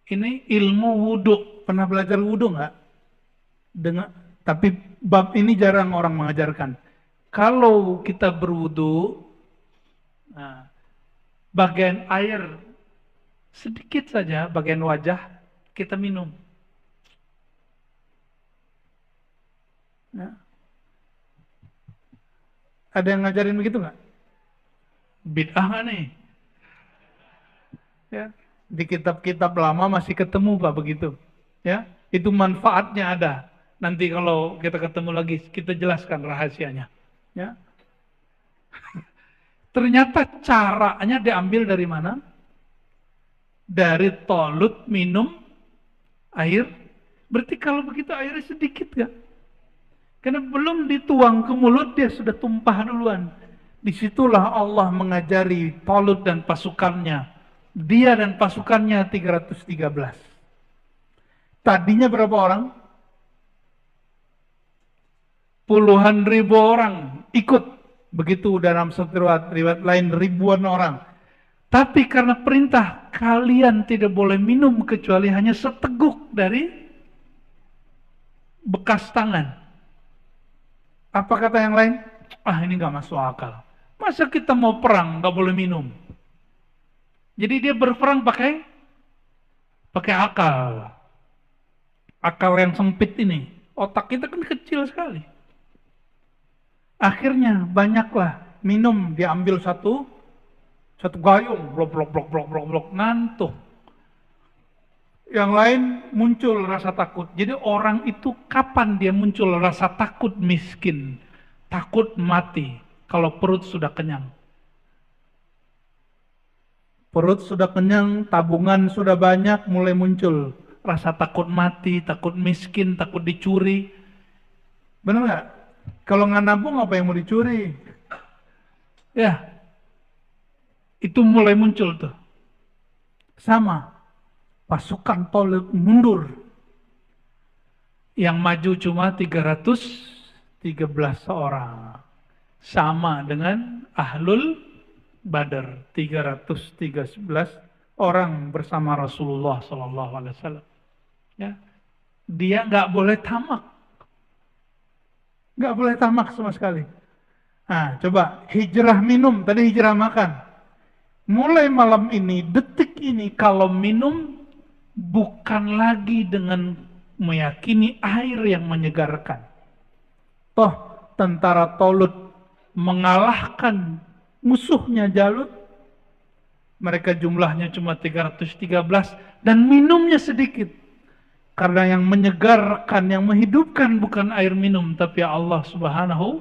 Ini ilmu wudhu. Pernah belajar wudhu nggak? Tapi bab ini jarang orang mengajarkan. Kalau kita berwudhu, nah, bagian air sedikit saja, bagian wajah, kita minum. Ya. Ada yang ngajarin begitu nggak? Bid'ah nggak nih? Ya. Di kitab-kitab lama masih ketemu Pak begitu. Ya, itu manfaatnya ada. Nanti kalau kita ketemu lagi kita jelaskan rahasianya. Ya. Ternyata caranya diambil dari mana? Dari Tolut minum air. Berarti kalau begitu airnya sedikit kan? Karena belum dituang ke mulut dia sudah tumpah duluan. Disitulah Allah mengajari Tolut dan pasukannya. Dia dan pasukannya 313. Tadinya berapa orang? Puluhan ribu orang ikut. Begitu dalam satu riwayat lain ribuan orang. Tapi karena perintah kalian tidak boleh minum kecuali hanya seteguk dari bekas tangan. Apa kata yang lain? Ah, ini nggak masuk akal. Masa kita mau perang nggak boleh minum? Jadi dia berperang pakai akal. Akal yang sempit ini. Otak kita kan kecil sekali. Akhirnya banyaklah minum, diambil satu gayung, blok, ngantuk. Yang lain muncul rasa takut. Jadi orang itu kapan dia muncul rasa takut miskin, takut mati, kalau perut sudah kenyang. Perut sudah kenyang, tabungan sudah banyak, mulai muncul rasa takut mati, takut miskin, takut dicuri. Benar nggak? Kalau nggak nabung apa yang mau dicuri? Ya, itu mulai muncul tuh. Sama, pasukan Tolut mundur. Yang maju cuma 313 orang. Sama dengan Ahlul Badar, 313 orang bersama Rasulullah SAW. Ya, dia nggak boleh tamak. Nggak boleh tamak sama sekali. Nah, coba hijrah minum, tadi hijrah makan. Mulai malam ini, detik ini, kalau minum bukan lagi dengan meyakini air yang menyegarkan. Toh, tentara Tolut mengalahkan musuhnya Jalut. Mereka jumlahnya cuma 313 dan minumnya sedikit. Karena yang menyegarkan, yang menghidupkan bukan air minum, tapi Allah Subhanahu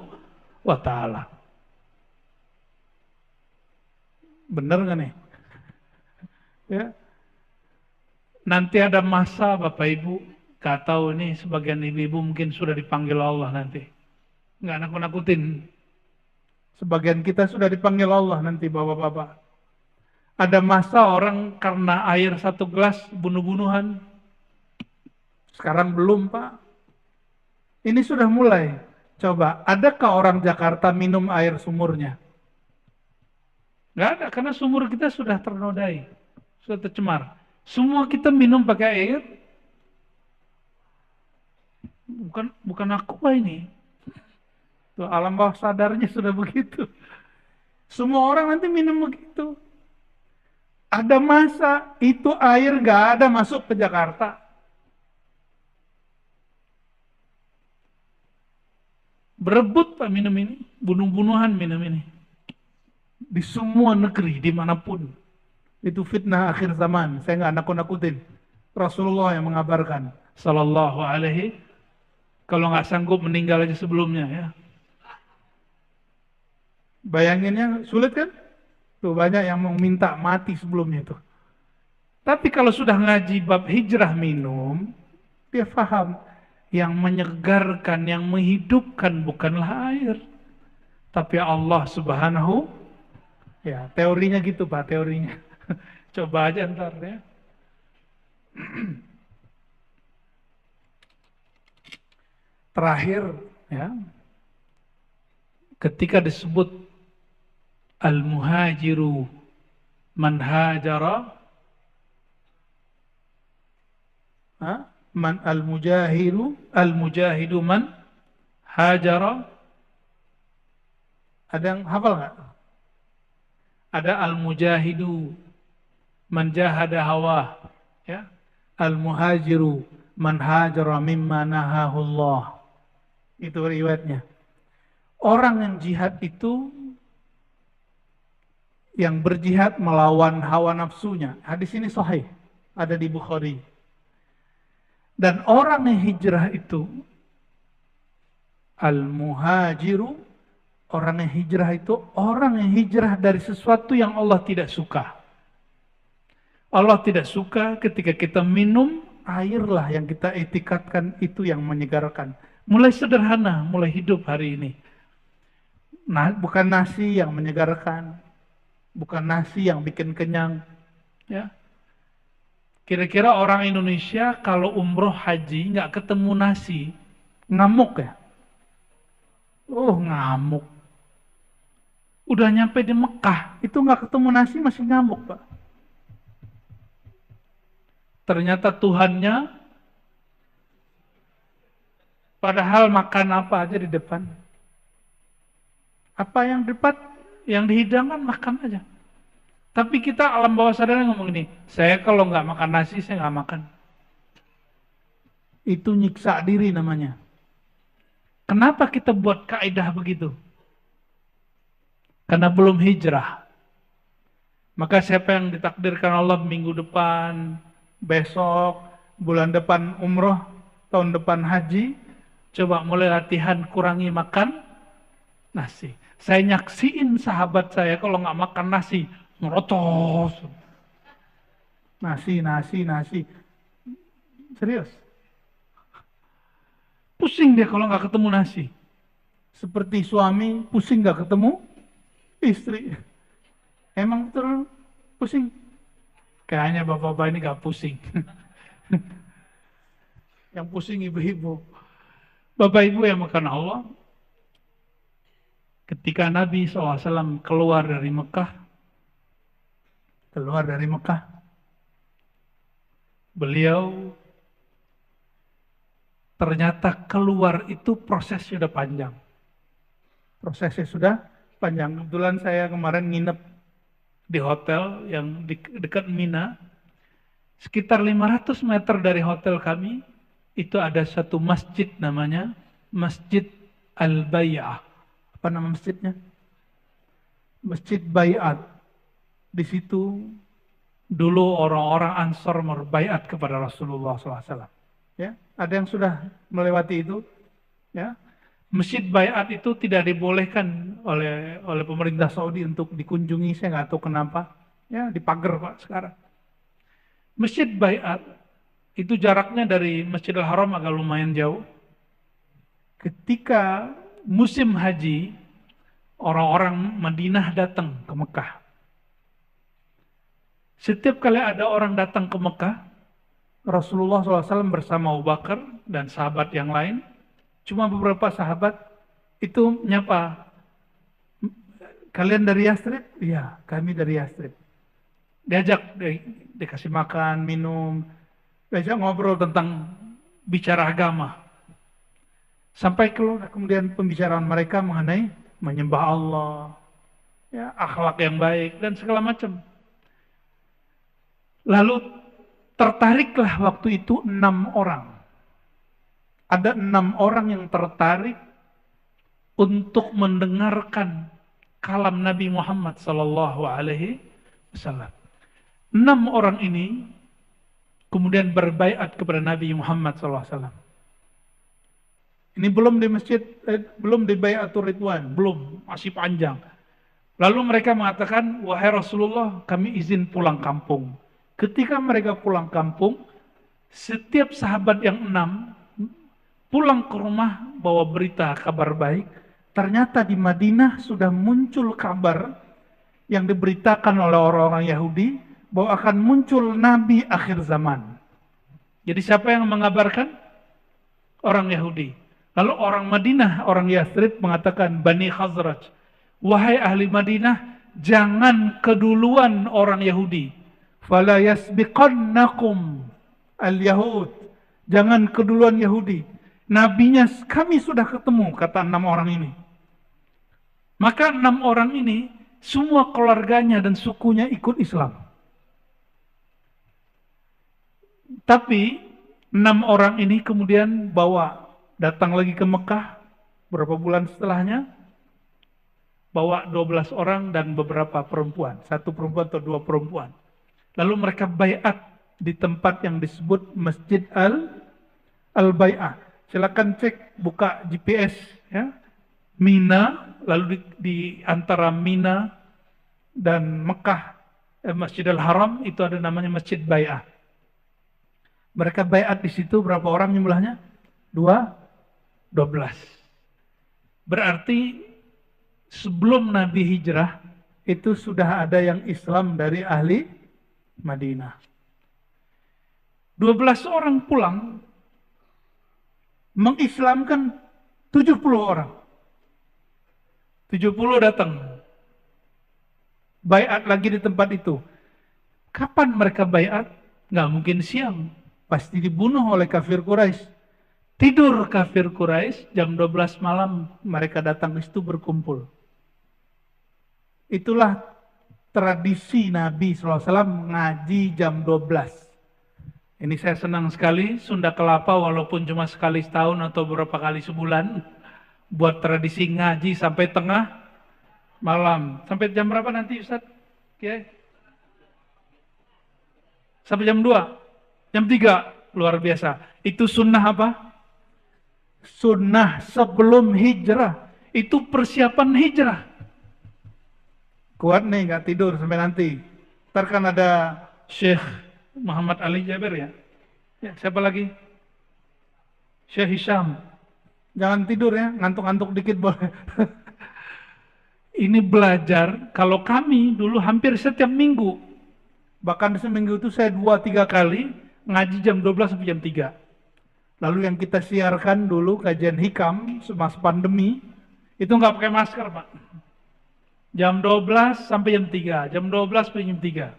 wa Ta'ala. Benar nggak nih? Ya. Nanti ada masa Bapak Ibu, gak tahu nih sebagian ibu-ibu mungkin sudah dipanggil Allah nanti. Nggak nakut-nakutin. Sebagian kita sudah dipanggil Allah nanti Bapak-Bapak. Ada masa orang karena air satu gelas bunuh-bunuhan. Sekarang belum Pak. Ini sudah mulai. Coba, adakah orang Jakarta minum air sumurnya? Nggak ada, karena sumur kita sudah ternodai, sudah tercemar. Semua kita minum pakai air, bukan aqua ini. Tuh, alam bawah sadarnya sudah begitu. Semua orang nanti minum begitu. Ada masa itu air nggak ada masuk ke Jakarta. Berebut Pak minum ini, bunuh-bunuhan minum ini. Di semua negeri, dimanapun. Itu fitnah akhir zaman. Saya nggak nakut-nakutin. Rasulullah yang mengabarkan. Sallallahu alaihi. Kalau nggak sanggup meninggal aja sebelumnya ya. Bayanginnya sulit kan? Tuh banyak yang mau minta mati sebelumnya tuh. Tapi kalau sudah ngaji bab hijrah minum, dia faham. Yang menyegarkan, yang menghidupkan bukanlah air. Tapi Allah subhanahu. Ya teorinya gitu Pak, teorinya. Coba aja ntar ya. Terakhir ya. Ketika disebut al-muhajiru man hajara, man al-mujahidu man hajara. Ada yang hafal nggak? Ada al-mujahidu man jahada hawa, ya. Al-muhajiru man hajara mimma nahahullah. Itu riwayatnya. Orang yang jihad itu yang berjihad melawan hawa nafsunya. Hadis ini sahih, ada di Bukhari. Dan orang yang hijrah itu al-muhajiru, orang yang hijrah itu orang yang hijrah dari sesuatu yang Allah tidak suka. Allah tidak suka ketika kita minum airlah yang kita etikatkan itu yang menyegarkan. Mulai sederhana, mulai hidup hari ini. Nah, bukan nasi yang menyegarkan, bukan nasi yang bikin kenyang. Ya. Kira-kira orang Indonesia kalau umroh haji nggak ketemu nasi, ngamuk ya? Oh ngamuk. Udah nyampe di Mekah, itu nggak ketemu nasi masih ngamuk Pak. Ternyata Tuhannya, padahal makan apa aja di depan. Apa yang depan, yang dihidangkan makan aja. Tapi kita alam bawah sadar ngomong ini, saya kalau nggak makan nasi, saya nggak makan. Itu nyiksa diri namanya. Kenapa kita buat kaidah begitu? Karena belum hijrah. Maka siapa yang ditakdirkan Allah minggu depan, besok, bulan depan umroh, tahun depan haji, coba mulai latihan kurangi makan nasi. Saya nyaksiin sahabat saya kalau nggak makan nasi, merotos. Nasi. Serius. Pusing dia kalau nggak ketemu nasi. Seperti suami pusing nggak ketemu istri. Emang betul pusing? Kayaknya bapak-bapak ini nggak pusing. Yang pusing ibu-ibu. Bapak ibu yang makan Allah. Ketika Nabi SAW keluar dari Mekah, beliau ternyata keluar itu prosesnya sudah panjang. Prosesnya sudah panjang. Kebetulan saya kemarin nginep di hotel yang dekat Mina. Sekitar 500 meter dari hotel kami, itu ada satu masjid namanya Masjid Al-Bay'ah. Apa nama masjidnya? Masjid Bayat. Di situ dulu orang-orang Ansor berbaiat kepada Rasulullah SAW. Ya, ada yang sudah melewati itu. Ya, Masjid Bayat itu tidak dibolehkan oleh pemerintah Saudi untuk dikunjungi. Saya nggak tahu kenapa. Ya, dipagar Pak sekarang. Masjid Bayat itu jaraknya dari Masjidil Haram agak lumayan jauh. Ketika musim haji, orang-orang Madinah datang ke Mekah. Setiap kali ada orang datang ke Mekah, Rasulullah SAW bersama Abu Bakar dan sahabat yang lain, cuma beberapa sahabat itu nyapa, Kalian dari Yastrib? Iya, kami dari Yastrib. Diajak, dikasih makan, minum, diajak ngobrol tentang bicara agama. Sampai kemudian pembicaraan mereka mengenai menyembah Allah, ya, akhlak yang baik, dan segala macam. Lalu tertariklah waktu itu 6 orang. Ada 6 orang yang tertarik untuk mendengarkan kalam Nabi Muhammad Sallallahu Alaihi Wasallam. 6 orang ini kemudian berbaiat kepada Nabi Muhammad Sallallahu Alaihi Wasallam. Ini belum di masjid, belum di Baiatur Ridwan, belum, masih panjang. Lalu mereka mengatakan, wahai Rasulullah, kami izin pulang kampung. Ketika mereka pulang kampung, setiap sahabat yang 6 pulang ke rumah bawa berita kabar baik. Ternyata di Madinah sudah muncul kabar yang diberitakan oleh orang-orang Yahudi bahwa akan muncul Nabi akhir zaman. Jadi siapa yang mengabarkan? Orang Yahudi. Lalu orang Madinah, orang Yathrib mengatakan, Bani Khazraj, wahai ahli Madinah, jangan keduluan orang Yahudi. Fala yasbiqannakum al-Yahud. Jangan keduluan Yahudi. Nabinya kami sudah ketemu, kata 6 orang ini. Maka 6 orang ini, semua keluarganya dan sukunya ikut Islam. Tapi 6 orang ini kemudian datang lagi ke Mekah, beberapa bulan setelahnya, bawa 12 orang dan beberapa perempuan, 1 perempuan atau 2 perempuan. Lalu mereka baiat di tempat yang disebut Masjid Al-Bai'ah. Silakan cek, buka GPS, ya. Mina, lalu di antara Mina dan Mekah, Masjidil Haram itu ada namanya Masjid Bai'ah. Mereka baiat di situ berapa orang jumlahnya? 12. Berarti sebelum Nabi hijrah itu sudah ada yang Islam dari ahli Madinah. 12 orang pulang mengislamkan 70 orang. 70 datang. Baiat lagi di tempat itu. Kapan mereka baiat? Nggak mungkin siang. Pasti dibunuh oleh kafir Quraisy. Tidur kafir Quraisy, jam 12 malam mereka datang ke situ berkumpul. Itulah tradisi Nabi SAW ngaji jam 12. Ini saya senang sekali, Sunda Kelapa walaupun cuma sekali setahun atau beberapa kali sebulan, buat tradisi ngaji sampai tengah malam. Sampai jam berapa nanti Ustaz? Okay. Sampai jam 2, jam 3, luar biasa. Itu sunnah apa? Sunnah sebelum hijrah. Itu persiapan hijrah. Kuat nih, gak tidur sampai nanti. Ntar kan ada Syekh Muhammad Ali Jaber ya. Siapa lagi? Syekh Hisham. Jangan tidur ya, ngantuk-ngantuk dikit boleh. Ini belajar, kalau kami dulu hampir setiap minggu. Bahkan seminggu itu saya 2-3 kali ngaji jam 12 sampai jam 3. Lalu yang kita siarkan dulu kajian hikam semasa pandemi, itu nggak pakai masker Pak. Jam 12 sampai jam 3, jam 12 sampai jam 3.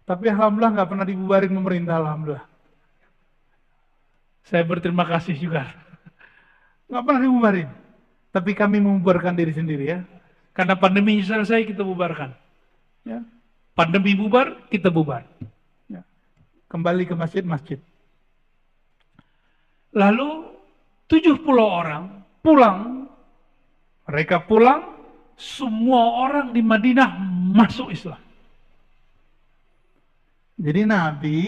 Tapi alhamdulillah nggak pernah dibubarin pemerintah, alhamdulillah. Saya berterima kasih juga. Nggak pernah dibubarin. Tapi kami membubarkan diri sendiri ya. Karena pandemi selesai kita bubarkan. Ya. Pandemi bubar, kita bubar. Ya. Kembali ke masjid-masjid. Lalu 70 orang pulang. Mereka pulang, semua orang di Madinah masuk Islam. Jadi Nabi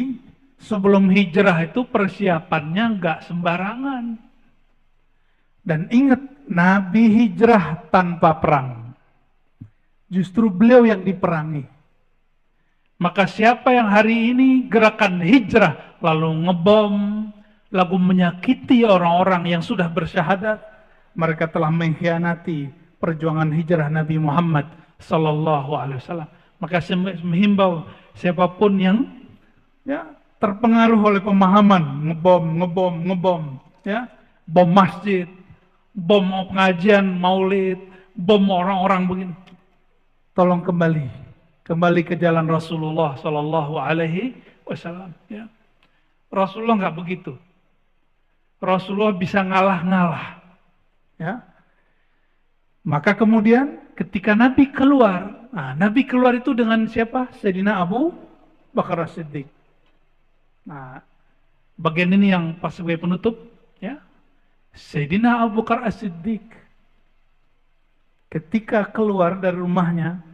sebelum hijrah itu persiapannya nggak sembarangan. Dan ingat, Nabi hijrah tanpa perang. Justru beliau yang diperangi. Maka siapa yang hari ini gerakan hijrah lalu ngebom, lalu menyakiti orang-orang yang sudah bersyahadat, mereka telah mengkhianati perjuangan hijrah Nabi Muhammad sallallahu alaihi wasallam. Maka saya menghimbau siapapun yang terpengaruh oleh pemahaman ngebom, ya, bom masjid, bom pengajian maulid, bom orang-orang begini. Tolong kembali ke jalan Rasulullah Sallallahu Alaihi Wasallam. Ya. Rasulullah nggak begitu. Rasulullah bisa ngalah-ngalah. Ya. Maka kemudian ketika Nabi keluar, Nabi keluar itu dengan siapa? Sayyidina Abu Bakar As-Siddiq. Nah, bagian ini yang pas sebagai penutup, ya. Sayyidina Abu Bakar As-Siddiq ketika keluar dari rumahnya,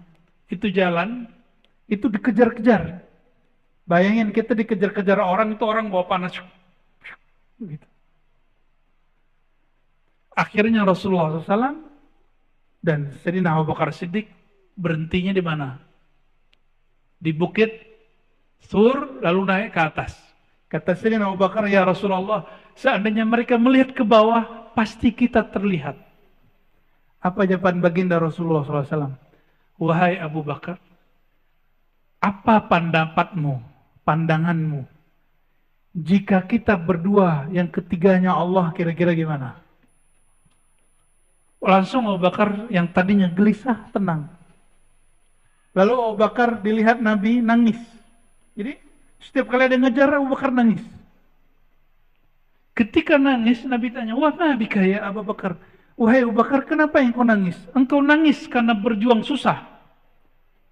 itu jalan, itu dikejar-kejar. Bayangin kita dikejar-kejar orang, itu orang bawa panas. Gitu. Akhirnya Rasulullah SAW dan Sayyidina Abu Bakar Siddiq berhentinya di mana? Di bukit Sur, lalu naik ke atas. Kata Sayyidina Abu Bakar, ya Rasulullah, seandainya mereka melihat ke bawah, pasti kita terlihat. Apa jawaban baginda Rasulullah SAW? Wahai Abu Bakar, apa pendapatmu, pandanganmu, jika kita berdua yang ketiganya Allah, kira-kira gimana? Langsung Abu Bakar yang tadinya gelisah, tenang. Lalu Abu Bakar dilihat Nabi nangis. Jadi setiap kali ada ngejar, Abu Bakar nangis. Ketika nangis, Nabi tanya, wah Nabi kaya Abu Bakar. Wahai Abu Bakar, kenapa yang kau nangis? Engkau nangis karena berjuang susah.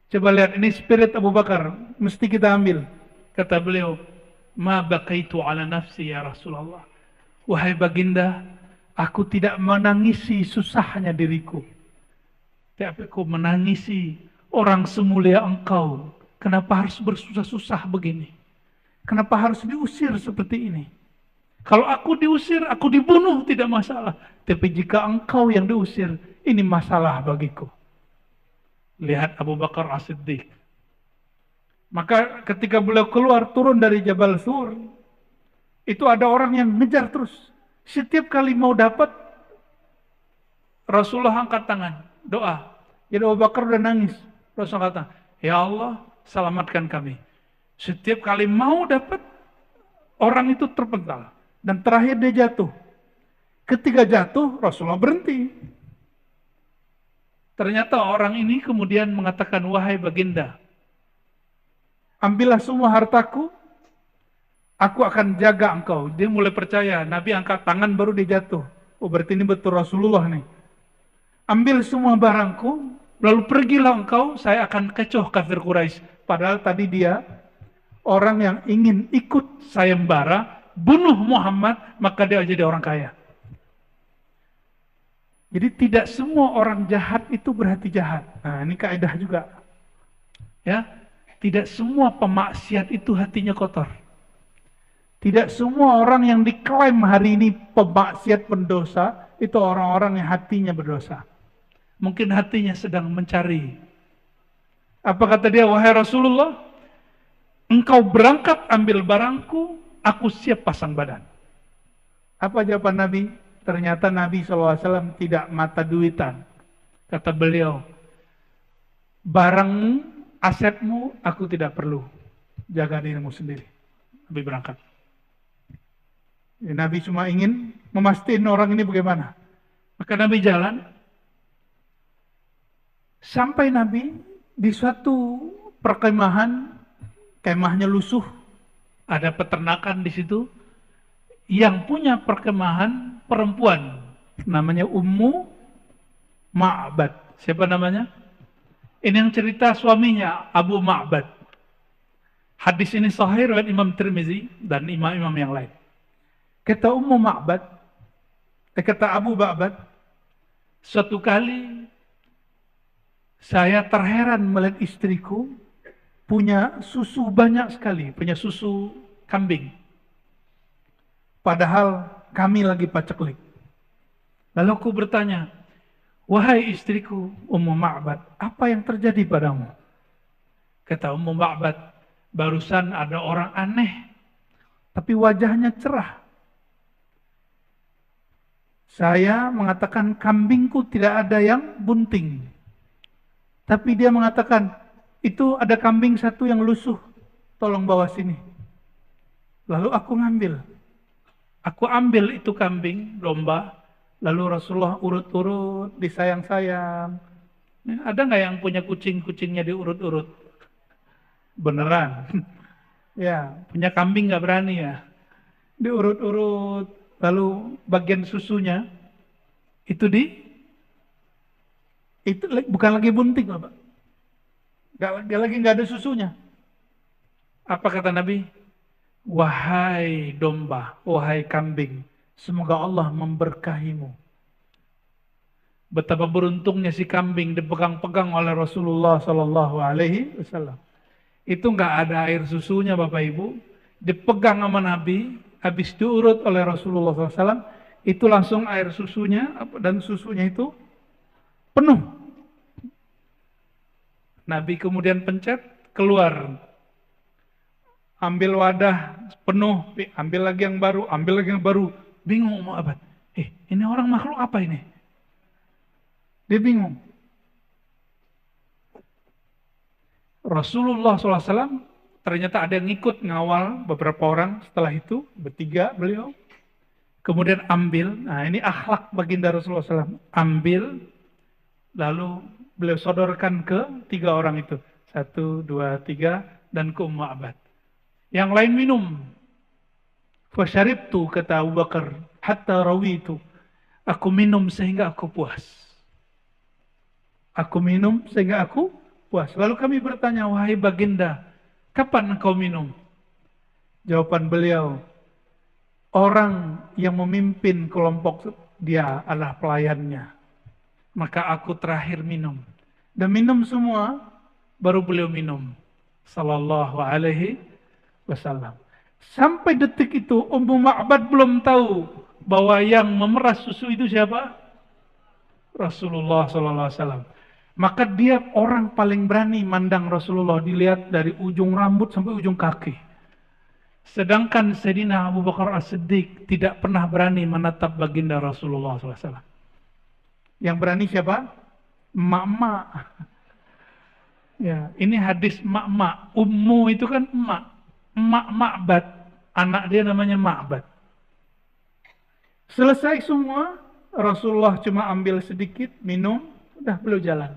Coba lihat, ini spirit Abu Bakar. Mesti kita ambil. Kata beliau, ma baqaitu ala nafsi ya Rasulullah. Wahai baginda, aku tidak menangisi susahnya diriku. Tapi aku menangisi orang semulia engkau. Kenapa harus bersusah-susah begini? Kenapa harus diusir seperti ini? Kalau aku diusir, aku dibunuh, tidak masalah. Tapi jika engkau yang diusir, ini masalah bagiku. Lihat Abu Bakar As-Siddiq. Maka ketika beliau keluar, turun dari Jabal Sur, itu ada orang yang ngejar terus. Setiap kali mau dapat, Rasulullah angkat tangan, doa. Jadi Abu Bakar udah nangis. Rasulullah kata, ya Allah, selamatkan kami. Setiap kali mau dapat, orang itu terpental. Dan terakhir dia jatuh. Ketika jatuh, Rasulullah berhenti. Ternyata orang ini kemudian mengatakan, wahai baginda, ambillah semua hartaku, aku akan jaga engkau. Dia mulai percaya, Nabi angkat tangan baru dia jatuh. Oh berarti ini betul Rasulullah nih. Ambil semua barangku, lalu pergilah engkau, saya akan kecoh kafir Quraisy. Padahal tadi dia orang yang ingin ikut sayembara, bunuh Muhammad, maka dia jadi orang kaya. Jadi tidak semua orang jahat itu berhati jahat. Nah ini kaidah juga. Ya, tidak semua pemaksiat itu hatinya kotor. Tidak semua orang yang diklaim hari ini pemaksiat pendosa, itu orang-orang yang hatinya berdosa. Mungkin hatinya sedang mencari. Apa kata dia, wahai Rasulullah, engkau berangkat ambil barangku, aku siap pasang badan. Apa jawaban Nabi? Ternyata Nabi SAW tidak mata duitan. Kata beliau, barangmu, asetmu, aku tidak perlu. Jaga dirimu sendiri. Nabi berangkat. Nabi cuma ingin memastikan orang ini bagaimana. Maka Nabi jalan. Sampai Nabi di suatu perkemahan, kemahnya lusuh. Ada peternakan di situ. Yang punya perkemahan perempuan, namanya Ummu Ma'bad. Siapa namanya? Ini yang cerita suaminya, Abu Ma'bad. Hadis ini sahih riwayat Imam Tirmizi dan imam-imam yang lain. Kata Ummu Ma'bad, kata Abu Ma'bad, suatu kali saya terheran melihat istriku punya susu banyak sekali, punya susu kambing. Padahal kami lagi paceklik. Lalu aku bertanya, wahai istriku Ummu Ma'bad, apa yang terjadi padamu? Kata Ummu Ma'bad, barusan ada orang aneh, tapi wajahnya cerah. Saya mengatakan kambingku tidak ada yang bunting. Tapi dia mengatakan, itu ada kambing satu yang lusuh, tolong bawa sini. Lalu aku ngambil. Aku ambil itu kambing, domba, Lalu Rasulullah urut-urut, disayang-sayang. Ya, ada nggak yang punya kucing-kucingnya diurut-urut? Beneran? Ya, punya kambing nggak berani ya? Diurut-urut, lalu bagian susunya itu itu bukan lagi bunting, Pak. Nggak ada susunya. Apa kata Nabi? Wahai domba, wahai kambing, semoga Allah memberkahimu. Betapa beruntungnya si kambing dipegang-pegang oleh Rasulullah Sallallahu Alaihi Wasallam. Itu nggak ada air susunya, Bapak Ibu. Dipegang sama Nabi, habis diurut oleh Rasulullah SAW, itu langsung air susunya, dan susunya itu penuh. Nabi kemudian pencet, keluar. Ambil wadah penuh, ambil lagi yang baru, ambil lagi yang baru. Bingung mau apa? Ini orang makhluk apa ini? Dia bingung. Rasulullah SAW ternyata ada yang ikut ngawal beberapa orang setelah itu, bertiga beliau. Kemudian ambil, nah ini akhlak baginda Rasulullah SAW. Ambil, lalu beliau sodorkan ke tiga orang itu. 1, 2, 3, dan ke Ummu Abad. Yang lain minum. Fasyaribtu, kata Abu Bakar, hatta rawitu. Aku minum sehingga aku puas. Aku minum sehingga aku puas. Lalu kami bertanya, wahai baginda, kapan engkau minum? Jawaban beliau, orang yang memimpin kelompok dia adalah pelayannya. Maka aku terakhir minum. Dan minum semua, baru beliau minum. Sallallahu alaihi wasallam. Sampai detik itu, Ummu Ma'bad belum tahu bahwa yang memeras susu itu siapa? Rasulullah sallallahu alaihi wasallam. Maka dia orang paling berani mandang Rasulullah, dilihat dari ujung rambut sampai ujung kaki. Sedangkan Sayyidina Abu Bakar As-Siddiq tidak pernah berani menatap baginda Rasulullah SAW. Yang berani siapa? Emak-emak. Ya, ini hadis emak-emak. Ummu itu kan emak. Emak Ma'bad. Anak dia namanya Ma'bad. Selesai semua, Rasulullah cuma ambil sedikit, minum, udah beliau jalan.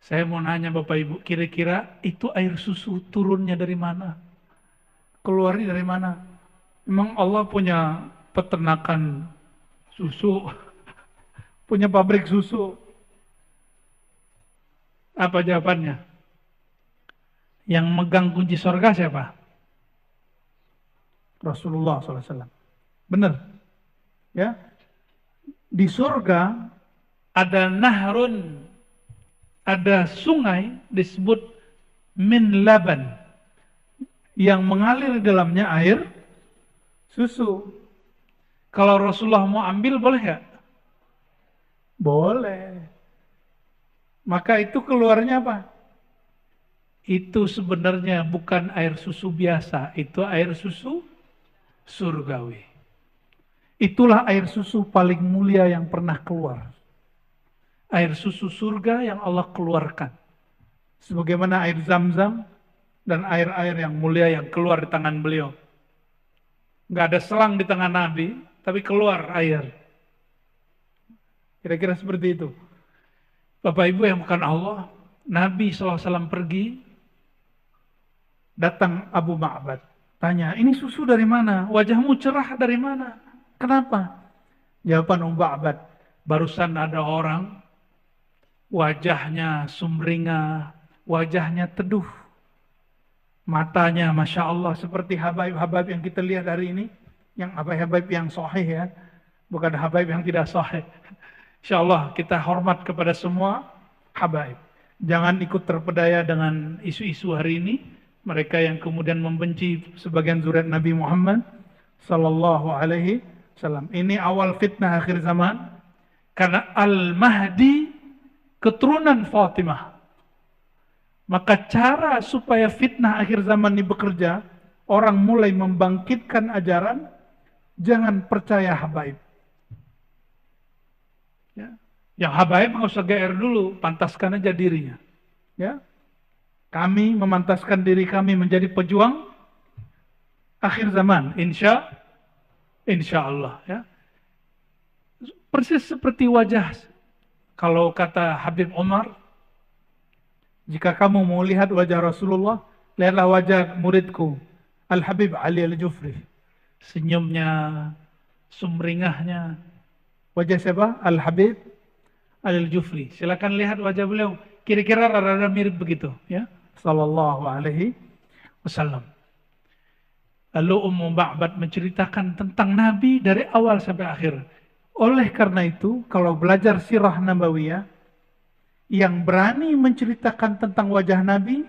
Saya mau nanya Bapak Ibu, kira-kira itu air susu turunnya dari mana? Keluarnya dari mana? Memang Allah punya peternakan susu, punya pabrik susu. Apa jawabannya? Yang megang kunci surga siapa? Rasulullah SAW. Benar? Ya. Di surga ada nahrun, ada sungai disebut min laban, yang mengalir di dalamnya air susu. Kalau Rasulullah mau ambil, boleh nggak? Boleh. Maka itu keluarnya apa? Itu sebenarnya bukan air susu biasa, itu air susu surgawi. Itulah air susu paling mulia yang pernah keluar. Air susu surga yang Allah keluarkan. Sebagaimana air Zam-Zam dan air-air yang mulia yang keluar di tangan beliau. Nggak ada selang di tangan Nabi, tapi keluar air. Kira-kira seperti itu. Bapak Ibu yang bukan Allah, Nabi SAW pergi, datang Abu Ma'bad. Tanya, ini susu dari mana? Wajahmu cerah dari mana? Kenapa? Jawaban Ummu Ma'bad, barusan ada orang, wajahnya sumringah, wajahnya teduh. Matanya Masya Allah seperti habaib-habaib yang kita lihat hari ini. Yang habaib yang sahih ya. Bukan habaib yang tidak sahih. Insya Allah kita hormat kepada semua habaib. Jangan ikut terpedaya dengan isu-isu hari ini. Mereka yang kemudian membenci sebagian zuriat Nabi Muhammad Sallallahu Alaihi Wasallam. Ini awal fitnah akhir zaman. Karena Al-Mahdi keturunan Fatimah. Maka cara supaya fitnah akhir zaman ini bekerja, orang mulai membangkitkan ajaran, jangan percaya habaib. Ya. Yang habaib nggak usah GR dulu, pantaskan aja dirinya. Ya. Kami memantaskan diri kami menjadi pejuang akhir zaman, insya Allah. Ya. Persis seperti wajah, kalau kata Habib Umar, jika kamu mau lihat wajah Rasulullah, lihatlah wajah muridku, Al-Habib Ali Al-Jufri. Senyumnya, sumringahnya. Wajah siapa? Al-Habib Ali Al-Jufri. Silakan lihat wajah beliau. Kira-kira rada-rada mirip begitu, ya. Sallallahu alaihi wasallam. Lalu Ummu Ma'bad menceritakan tentang Nabi dari awal sampai akhir. Oleh karena itu, kalau belajar sirah nabawiyah, yang berani menceritakan tentang wajah Nabi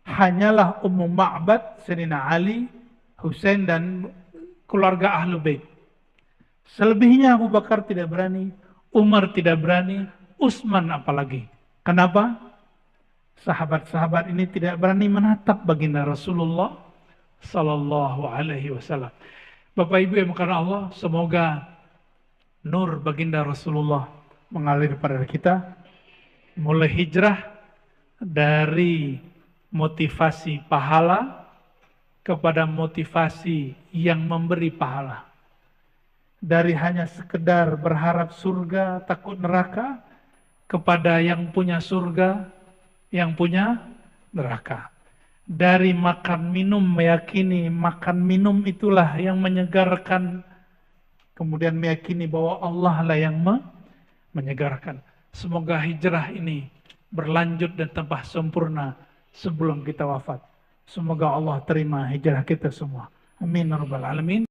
hanyalah Ummu Ma'bad, Sayyidina Ali, Husain, dan keluarga Ahlul Bait. Selebihnya Abu Bakar tidak berani, Umar tidak berani, Utsman apalagi. Kenapa? Sahabat-sahabat ini tidak berani menatap baginda Rasulullah Sallallahu Alaihi Wasallam. Bapak Ibu yang karena Allah, semoga nur baginda Rasulullah mengalir pada kita, mulai hijrah dari motivasi pahala kepada motivasi yang memberi pahala. Dari hanya sekedar berharap surga, takut neraka, kepada yang punya surga, yang punya neraka. Dari makan minum meyakini makan minum itulah yang menyegarkan, kemudian meyakini bahwa Allah lah yang menyegarkan. Semoga hijrah ini berlanjut dan tambah sempurna sebelum kita wafat. Semoga Allah terima hijrah kita semua. Amin ya rabbal alamin.